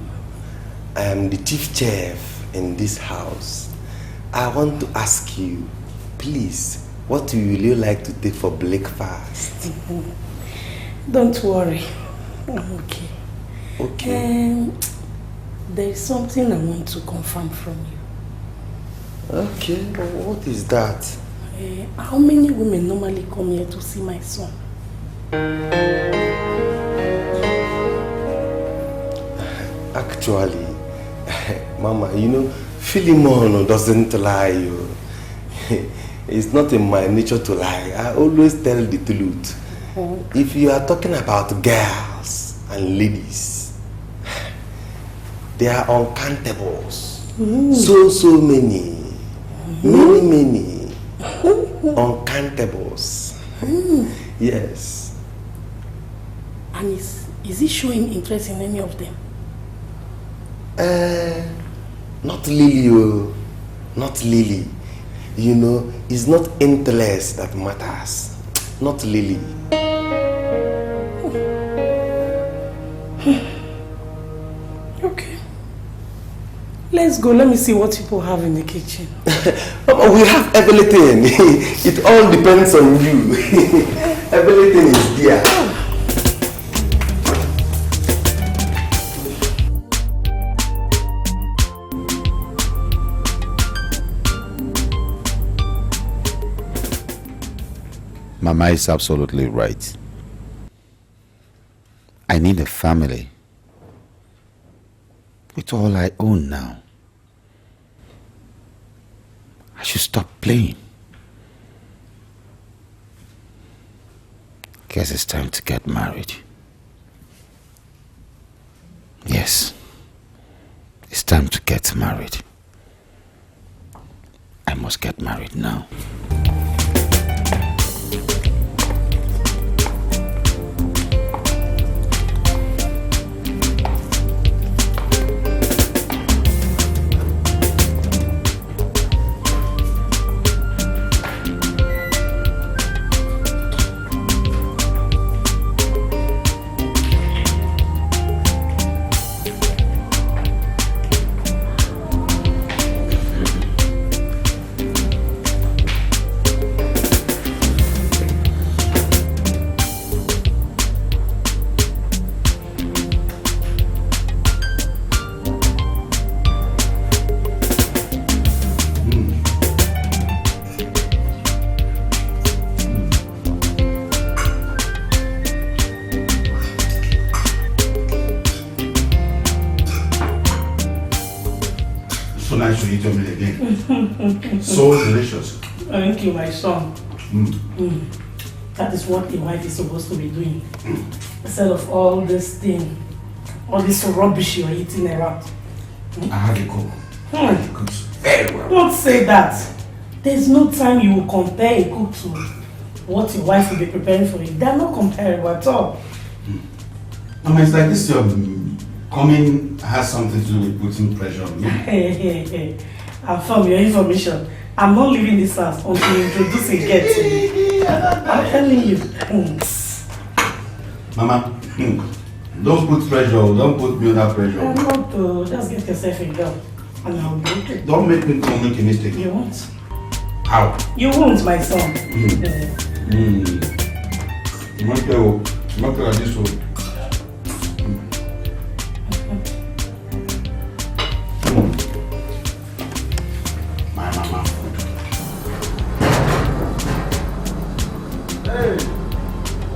M: I am the chief chef in this house. I want to ask you, please, what will you like to take for breakfast?
U: Don't worry. I'm okay.
M: Okay.
U: There is something I want to confirm from you.
M: Okay, but what is that?
U: How many women normally come here to see my son?
M: Actually, Mama, you know, Philemon doesn't lie. It's not in my nature to lie. I always tell the truth. If you are talking about girls and ladies, they are uncountables. So many. Many. Uncountables. Yes.
U: And is he showing interest in any of them?
M: Not Lily. Not Lily. You know, it's not interest that matters. Not Lily.
U: Okay. Let's go. Let me see what people have in the kitchen.
M: We have everything. It all depends on you. Everything is there.
C: Mama is absolutely right. I need a family. With all I own now. I should stop playing. Guess it's time to get married. Yes. It's time to get married. I must get married now.
J: So nice to eat your meal again. So delicious.
U: Thank you, my son. That is what a wife is supposed to be doing. Instead of all this thing, all this rubbish you're eating around.
J: I had a cook. It cooks very well.
U: Don't say that. There's no time you will compare a cook to what your wife will be preparing for you. They are not comparable at all.
C: Mama, it's like this your coming has something to do with putting pressure on me.
U: Hey. And from your information, I'm not leaving this house until you introduce a girl to me. I'm telling you.
C: Mama, don't put pressure, don't put me under pressure.
U: I'm not to just get yourself a girl and I'll be okay.
C: Don't make me make a mistake.
U: You won't.
C: How?
U: You won't, my son.
C: Not like this one. My mama.
Q: Hey,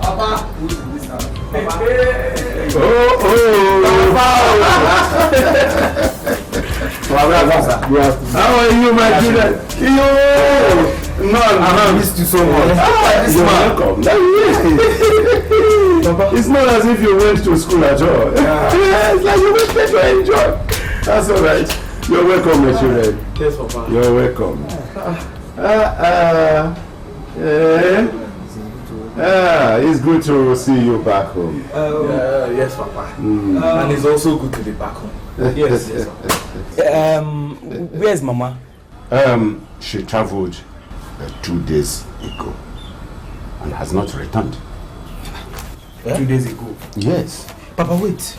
Q: Papa, who's in this house? Papa.
J: How are you, my children? I missed you so much. You're welcome. It's not as if you went to school at all. It's like you went there to enjoy. That's all right. You're welcome, my children.
Q: Yes, Papa.
J: You're welcome. It's good to see you back home.
Q: Yes, Papa. And it's also good to be back home. Yes, Papa. Where's Mama?
J: She traveled 2 days ago and has not returned.
Q: 2 days ago?
J: Yes.
T: Papa, wait.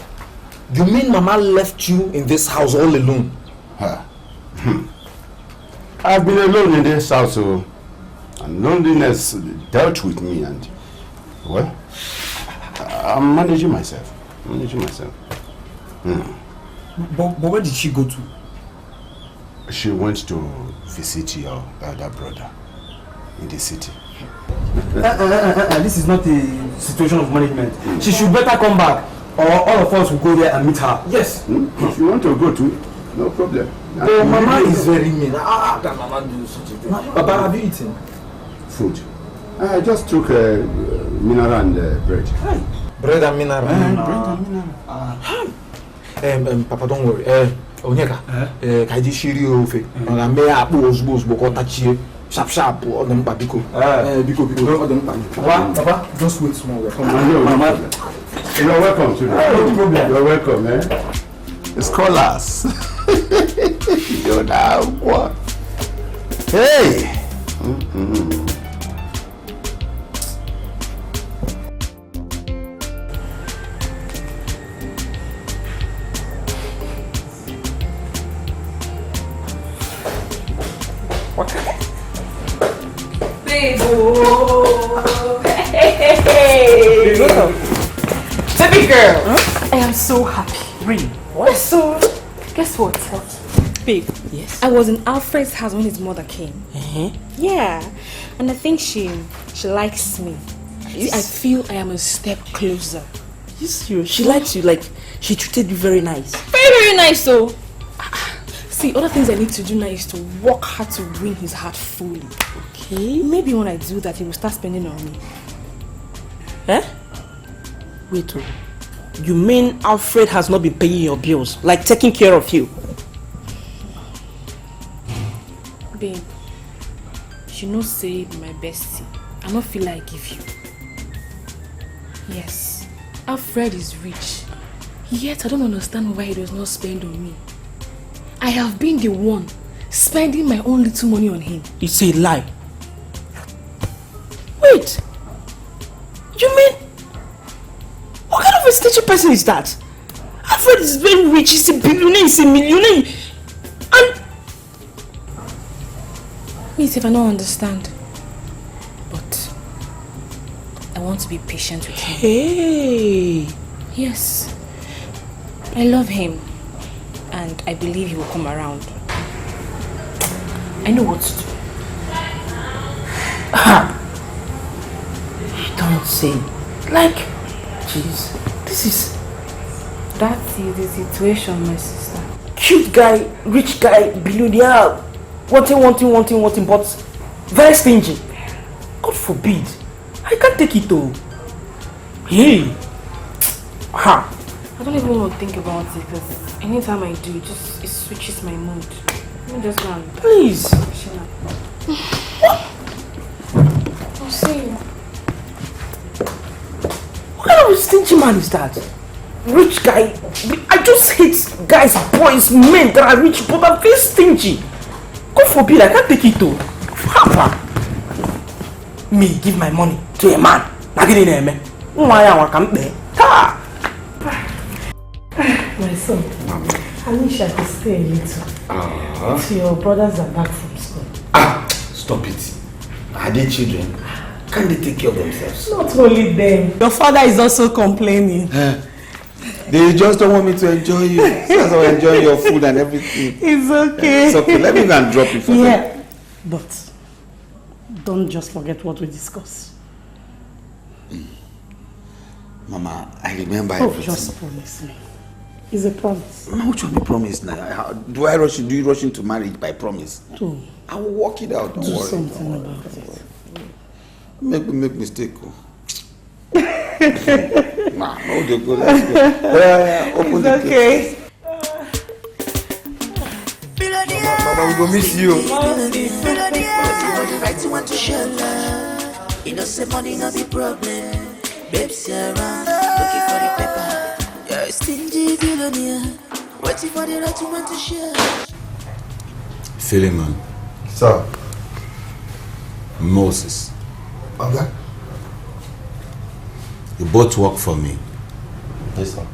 T: You mean Mama left you in this house all alone?
J: I've been alone in this house, and loneliness dealt with me, and well, I'm managing myself.
T: But where did she go to?
J: She went to visit your elder brother in the city.
T: This is not a situation of management. She should better come back, or all of us will go there and meet her. Yes.
J: If you want to go to, no problem.
T: But Mama is very mean. How can Mama do such a thing? Papa, have you eaten?
J: Food. I just took mineral and bread.
T: Bread and mineral. Papa, don't worry. Onyeka, kaiji shiri ofe. Ona me apu ozbo ko tachie. Sharp on them biko. Biko on them Papa, just wait small.
J: Mama, you're welcome to You're welcome, eh? Scholars. You're now what? Hey!
I: Babe, hey! Baby girl, I am so happy.
F: Really?
I: What? So, guess what? Babe, yes. I was in Alfred's house when his mother came. Yeah, and I think she likes me. See, I feel I am a step closer.
F: You serious? She likes you, like she treated you very nice.
I: Very nice, though. See, other things I need to do now is to work hard to win his heart fully. Okay. Maybe when I do that, he will start spending on me.
F: Wait, you mean Alfred has not been paying your bills, like taking care of you?
I: Babe, you know say my bestie. I don't feel like I give you. Yes, Alfred is rich. Yet I don't understand why he does not spend on me. I have been the one spending my own little money on him.
F: It's a lie. Wait, you mean, what kind of a sketchy person is that? Alfred is very rich, he's a billionaire, he's a millionaire. And
I: wait, if I don't understand. But I want to be patient with him.
F: Hey.
I: Yes. I love him. And I believe he will come around. I know what to do.
F: Don't say. Like, jeez, this is...
I: That is the situation, my sister.
F: Cute guy, rich guy, billionaire, wanting, but very stingy. God forbid. I can't take it though. Hey.
I: I don't even want to think about it because anytime I do, it switches my mood. Let me just go and...
F: Please.
I: I'll see you.
N: kind of stingy man is that? Rich guy. I just hate guys, boys, men that are rich but are very stingy. God forbid, I can't take it though. Papa. Me give my money to a man. My
U: son, I wish I could stay a little. Till your brothers are back from school.
C: Stop it. Are they children? Can't they take care of themselves?
U: Not only them. Your father is also complaining.
C: They just don't want me to enjoy you. That's why I enjoy your food and everything.
U: It's okay.
C: It's okay. Let me go and drop it for them.
U: But don't just forget what we discussed.
C: Mama, I remember
U: everything. Just promise me. It's a promise.
C: Mama, which one be promise now? Do you rush into marriage by promise? I will work it out. Don't
U: do
C: worry.
U: Something about it.
C: Make mistake. Nah, no, they go. Let's go. Open the
U: okay.
C: Mama, we go miss you.
G: You know, say money not the problem. Babes around, looking for the paper. You're a stingy billionaire, waiting for the right one to share.
J: Philemon.
E: Sir.
J: Moses.
E: Okay.
J: You both work for me.
E: Yes, sir.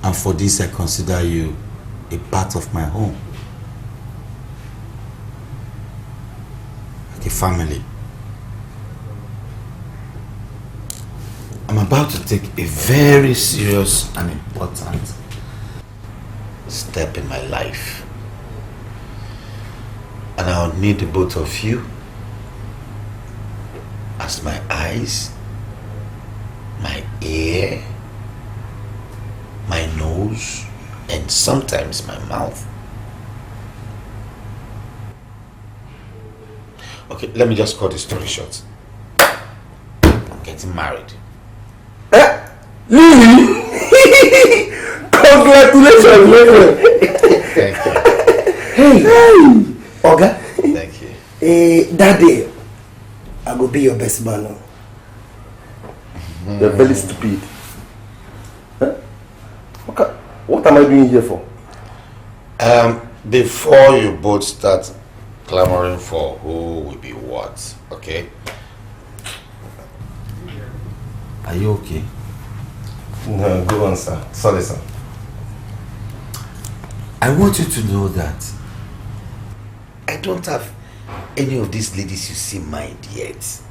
J: And for this I consider you a part of my home. Like a family. I'm about to take a very serious and important step in my life. And I'll need the both of you as my eyes, my ear, my nose, and sometimes my mouth. Okay, let me just cut the story short. I'm getting married.
E: Really? Congratulations, man.
J: Thank you.
E: Hey, Oga.
J: Thank you.
E: That day, I will be your best man. You're very stupid. Huh? What am I doing here for?
J: Before you both start clamoring for who will be what, okay? Are you okay?
M: No, go on, sir. Sorry, sir.
J: I want you to know that I don't have any of these ladies you see mind yet.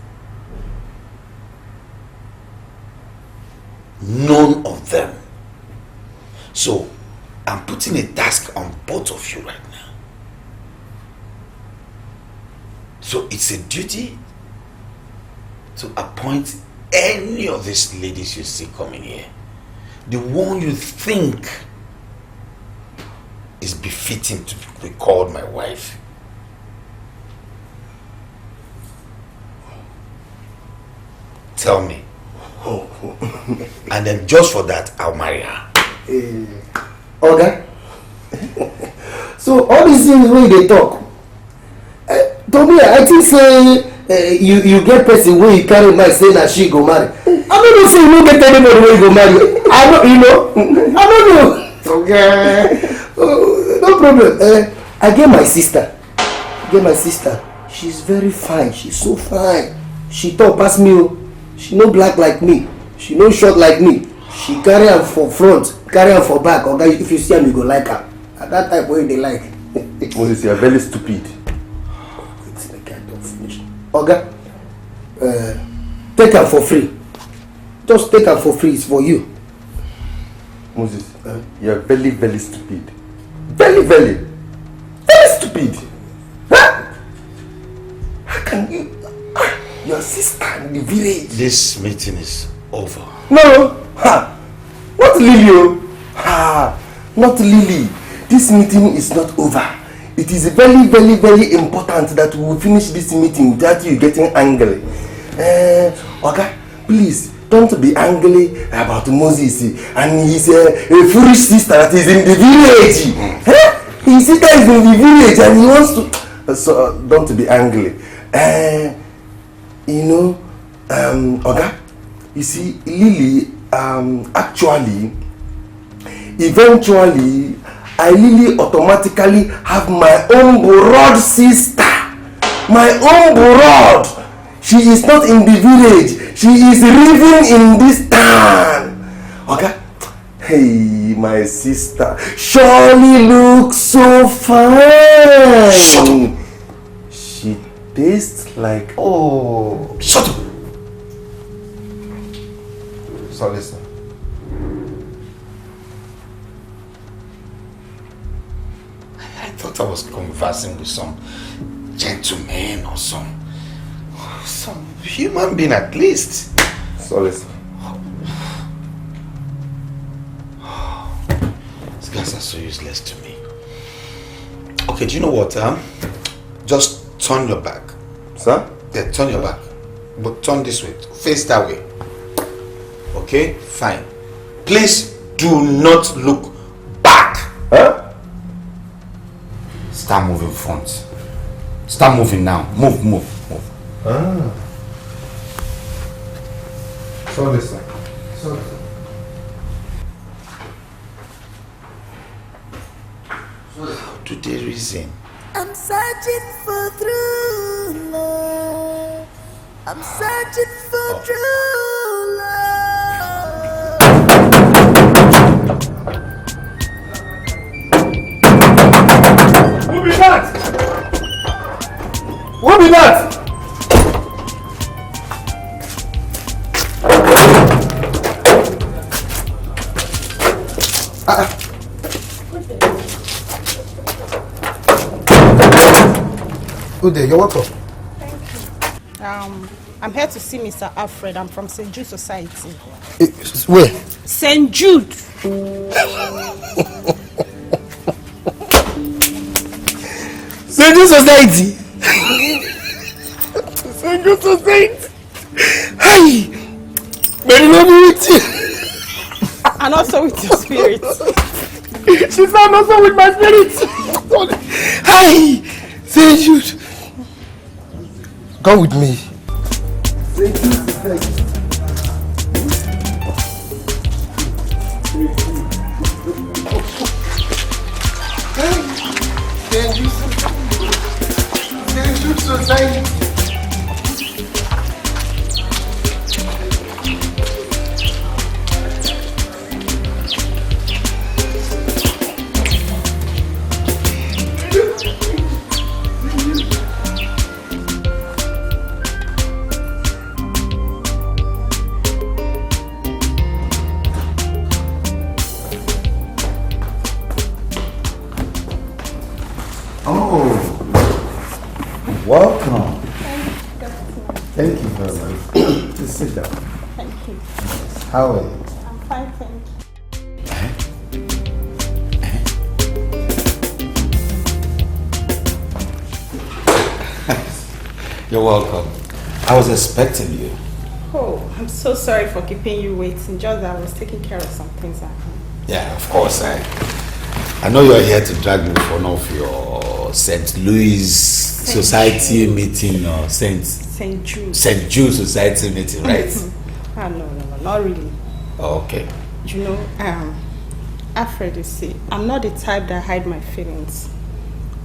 J: None of them. So, I'm putting a task on both of you right now. So, it's a duty to appoint any of these ladies you see coming here. The one you think is befitting to be called my wife. Tell me. And then just for that, I'll marry her.
E: Okay. So all these things when they talk, to me, I think say you get person where you carry my say that she go marry. I don't know say you don't get anybody where you go marry. I don't, I don't know. Okay. No problem. I get my sister. She's very fine. She's so fine. She talk past me. She no black like me. She no short like me. She carry her for front, carry her for back. Okay, if you see her, you go like her. At that type where they like.
M: Moses, you are very stupid.
E: Okay. Take her for free. Just take her for free. It's for you.
M: Moses, you are very, very stupid. Very, very stupid. Huh? How can you? Your sister in the village.
J: This meeting is over.
M: No. Not Lily. Not Lily. This meeting is not over. It is very, very, very important that we will finish this meeting without you getting angry. Okay, please don't be angry about Moses and his foolish sister that is in the village. His sister is in the village and he wants to. So don't be angry. You know, okay, You see, Lily, actually, eventually, I really automatically have my own broad sister. My own broad. She is not in the village. She is living in this town. Okay? Hey, my sister. Surely looks so fine. Shut up. She tastes like... Oh.
C: Shut up. So listen. I thought I was conversing with some gentleman or some human being at least.
M: So listen.
C: These guys are so useless to me. Okay, do you know what? Just turn your back.
M: Sir?
C: Yeah, turn your back. But turn this way. Face that way. Okay? Fine. Please do not look back.
M: Huh?
C: Start moving front. Start moving now. Move.
M: Ah. So listen.
C: How do they reason?
G: I'm searching for true love. I'm searching for true love.
Q: Who be that? Who be that?
E: Good day, you're welcome.
I: I'm here to see Mr. Alfred. I'm from St. Jude Society.
E: Where?
I: St. Jude.
E: St. Jude Society. St. Jude Society. Hi. May the Lord be with you.
I: And also with your spirit.
E: She's also with my spirit. Hi. St. Jude. Come with me. St. Jude Society. St. Jude Society.
C: Welcome. Thank you very much. Just sit down.
I: Thank you.
C: How are you?
I: I'm fine, thank
C: You're welcome. I was expecting you.
I: you. Oh, I'm so sorry for keeping you waiting. Just that I was taking care of some things at home.
C: Yeah, of course. I know you're here to drag me for one of your St. Louis Society meeting or St.
I: Jude.
C: St. Jude Society meeting, right?
I: No, not really.
C: Oh, okay.
I: You know, Alfred, you see, I'm not the type that hide my feelings.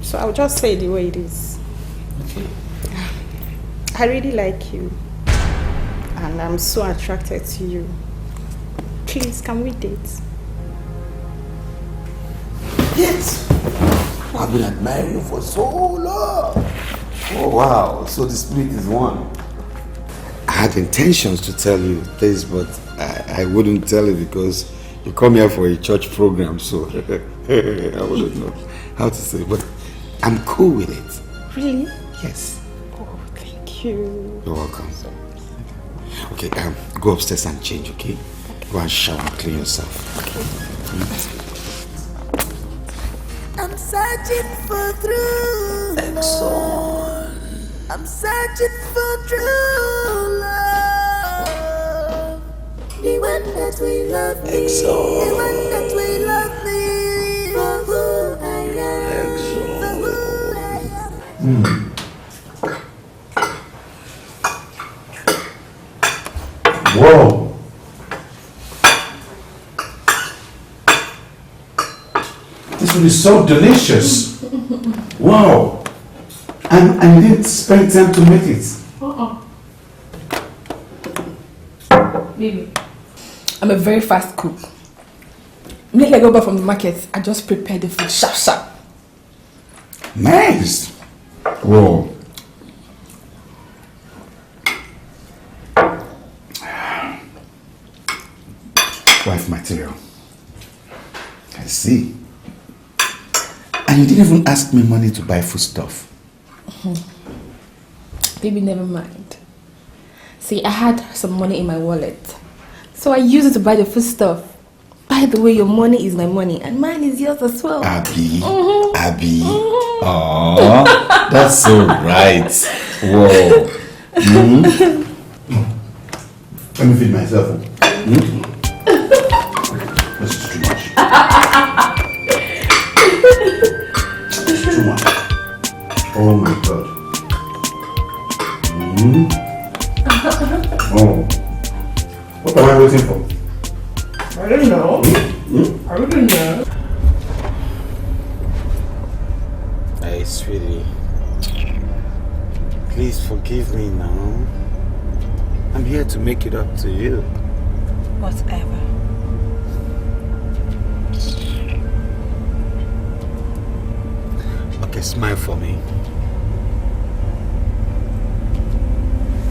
I: So I'll just say it the way it is.
C: Okay.
I: I really like you. And I'm so attracted to you. Please, can we date?
C: Yes. I've been admiring you for so long. Oh, wow. So the spirit is one. I had intentions to tell you this, but I wouldn't tell you because you come here for a church program, so I wouldn't know how to say it, but I'm cool with it.
I: Really?
C: Yes.
I: Oh, thank you.
C: You're welcome. Okay, go upstairs and change, okay? Go and shower and clean yourself.
I: Okay.
G: I'm searching for true love. I'm searching for true love. The one that will love me. The one that will love me. For who I am. For who I am.
C: Whoa!
J: is so delicious. Wow. And you didn't spend time to make it.
P: Baby, I'm a very fast cook. Immediately I go back from the market, I just prepare the food sharp.
J: Nice. Whoa. Wife material. I see. And you didn't even ask me money to buy food stuff.
P: Baby, never mind. See, I had some money in my wallet, so I used it to buy the food stuff. By the way, your money is my money, and mine is yours as well.
J: Abby, Abby. Oh, that's so right. Whoa. Let me feed myself. This is too much. It's too much. Oh my God. Oh. What am I waiting for?
H: I don't know. I don't know.
J: Hey, sweetie. Please forgive me now. I'm here to make it up to you.
A: Whatever.
J: Okay, smile for me.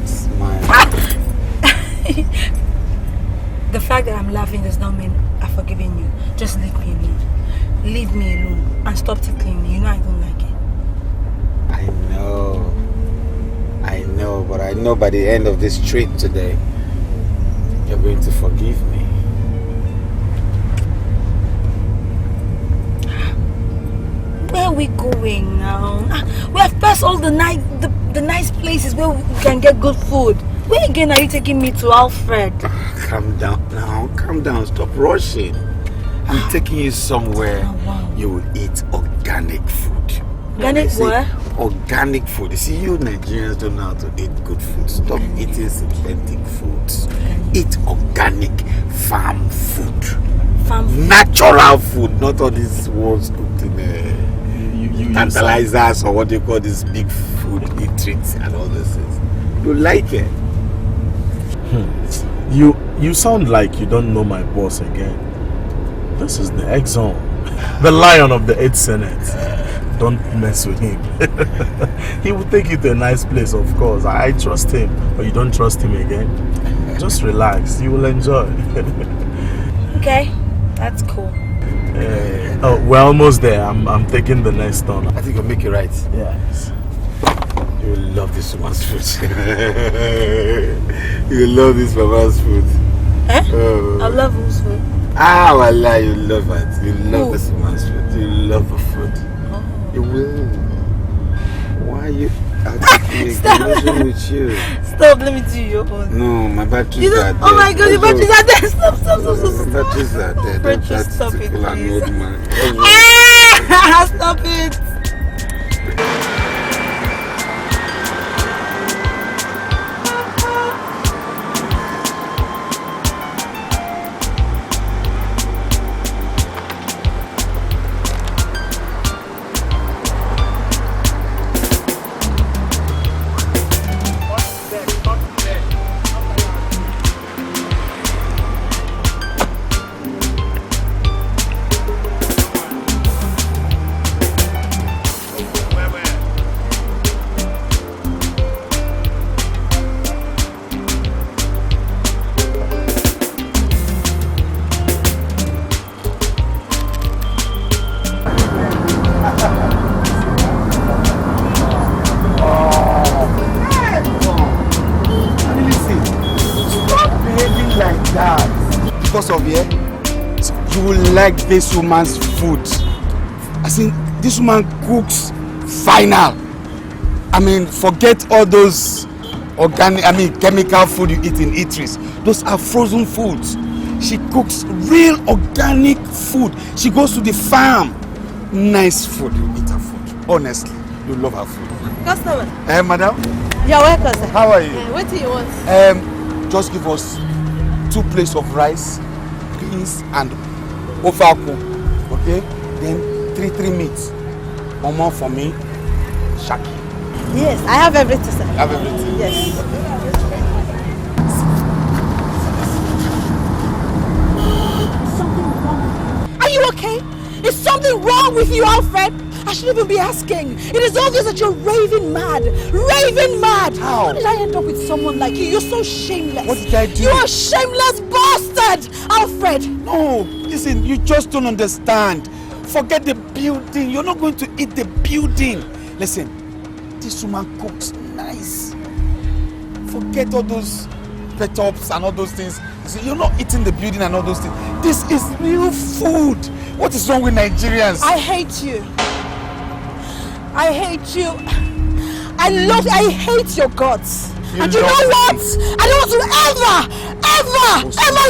J: Smile.
A: The fact that I'm laughing does not mean I've forgiven you. Just leave me alone. Leave me alone and stop tickling me. You know I don't like it.
J: I know, but I know by the end of this trip today, you're going to forgive me.
A: Where are we going now? We have passed all the nice places where we can get good food. Where again are you taking me to, Alfred?
J: Calm down now, calm down, stop rushing. I'm taking you somewhere you will eat organic food.
A: Organic what?
J: Organic food. You see, you Nigerians don't know how to eat good food. Stop eating synthetic foods. Eat organic farm food. Natural food, not all these ones cooked in tantalizers or what they call these big food treats and all those things. You like it?
B: You sound like you don't know my boss again. This is the Exxon, the lion of the 8th Senate. Don't mess with him. He will take you to a nice place, of course. I trust him, but you don't trust him again. Just relax, you will enjoy.
A: Okay, that's cool.
B: Oh, we're almost there. I'm taking the next turn.
J: I think I'll make it right.
B: Yes.
J: You will love this woman's food. You will love this mama's food.
A: I love whose food?
J: Ah, wallah, you love it. You love this woman's food. You love the food. You will. Why are you?
A: Stop.
J: What's wrong with you?
A: Stop, let me do your own.
J: No, my batteries are dead.
A: Oh my God, your batteries are dead. Stop.
J: My batteries are dead. Don't try to
A: Stop it,
J: tickle an old man.
A: Stop it.
J: Like this woman's food. I think this woman cooks final. I mean, forget all those organic, chemical food you eat in eateries. Those are frozen foods. She cooks real organic food. She goes to the farm. Nice food. You eat her food. Honestly, you love her food.
I: Customer.
J: Madam?
I: You're welcome, sir.
J: How are you?
I: What do you want?
J: Just give us 2 plates of rice, beans, and ofaku, okay? Then
C: 3 meats. One more for me. Shaki.
I: Yes, I have everything, sir.
C: Have everything?
I: Yes. Are you okay? Is something wrong with you, Alfred? I shouldn't even be asking. It is obvious that you're raving mad. Raving mad! How did I end up with someone like you? You're so shameless.
C: What did I do?
I: You're a shameless bastard! Alfred!
C: No, listen, you just don't understand. Forget the building. You're not going to eat the building. Listen, this woman cooks nice. Forget all those pet-ups and all those things. See, you're not eating the building and all those things. This is real food. What is wrong with Nigerians?
I: I hate you. I hate you. I hate your guts. And you know what? I don't want to ever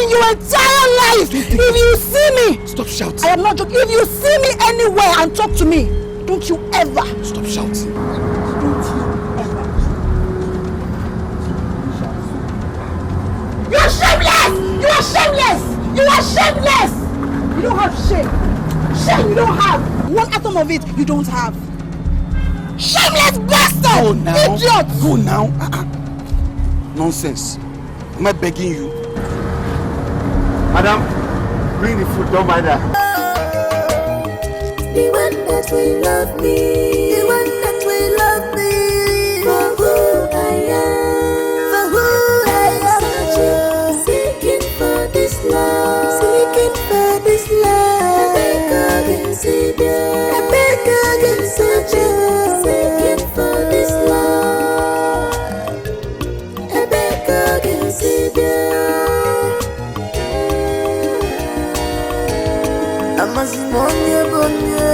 I: in your entire life, if you see me.
C: Stop shouting.
I: I am not joking. If you see me anywhere and talk to me, don't you ever.
C: Stop shouting.
I: You are shameless! You are shameless! You are shameless! You don't have shame. Shame you don't have. One atom of it you don't have. Shameless bastard!
C: Go now.
I: Idiot!
C: Go now. Nonsense. Am I begging you?
Q: Madam, bring the food, don't mind that.
G: The one that will love me, the one that will love me, for who I am, for who I am. Seeking for this love, seeking for this love. I beg again, Savior, I beg again, Savior. Seeking for this love, I beg again, Savior. I'm a Simonia Bonia.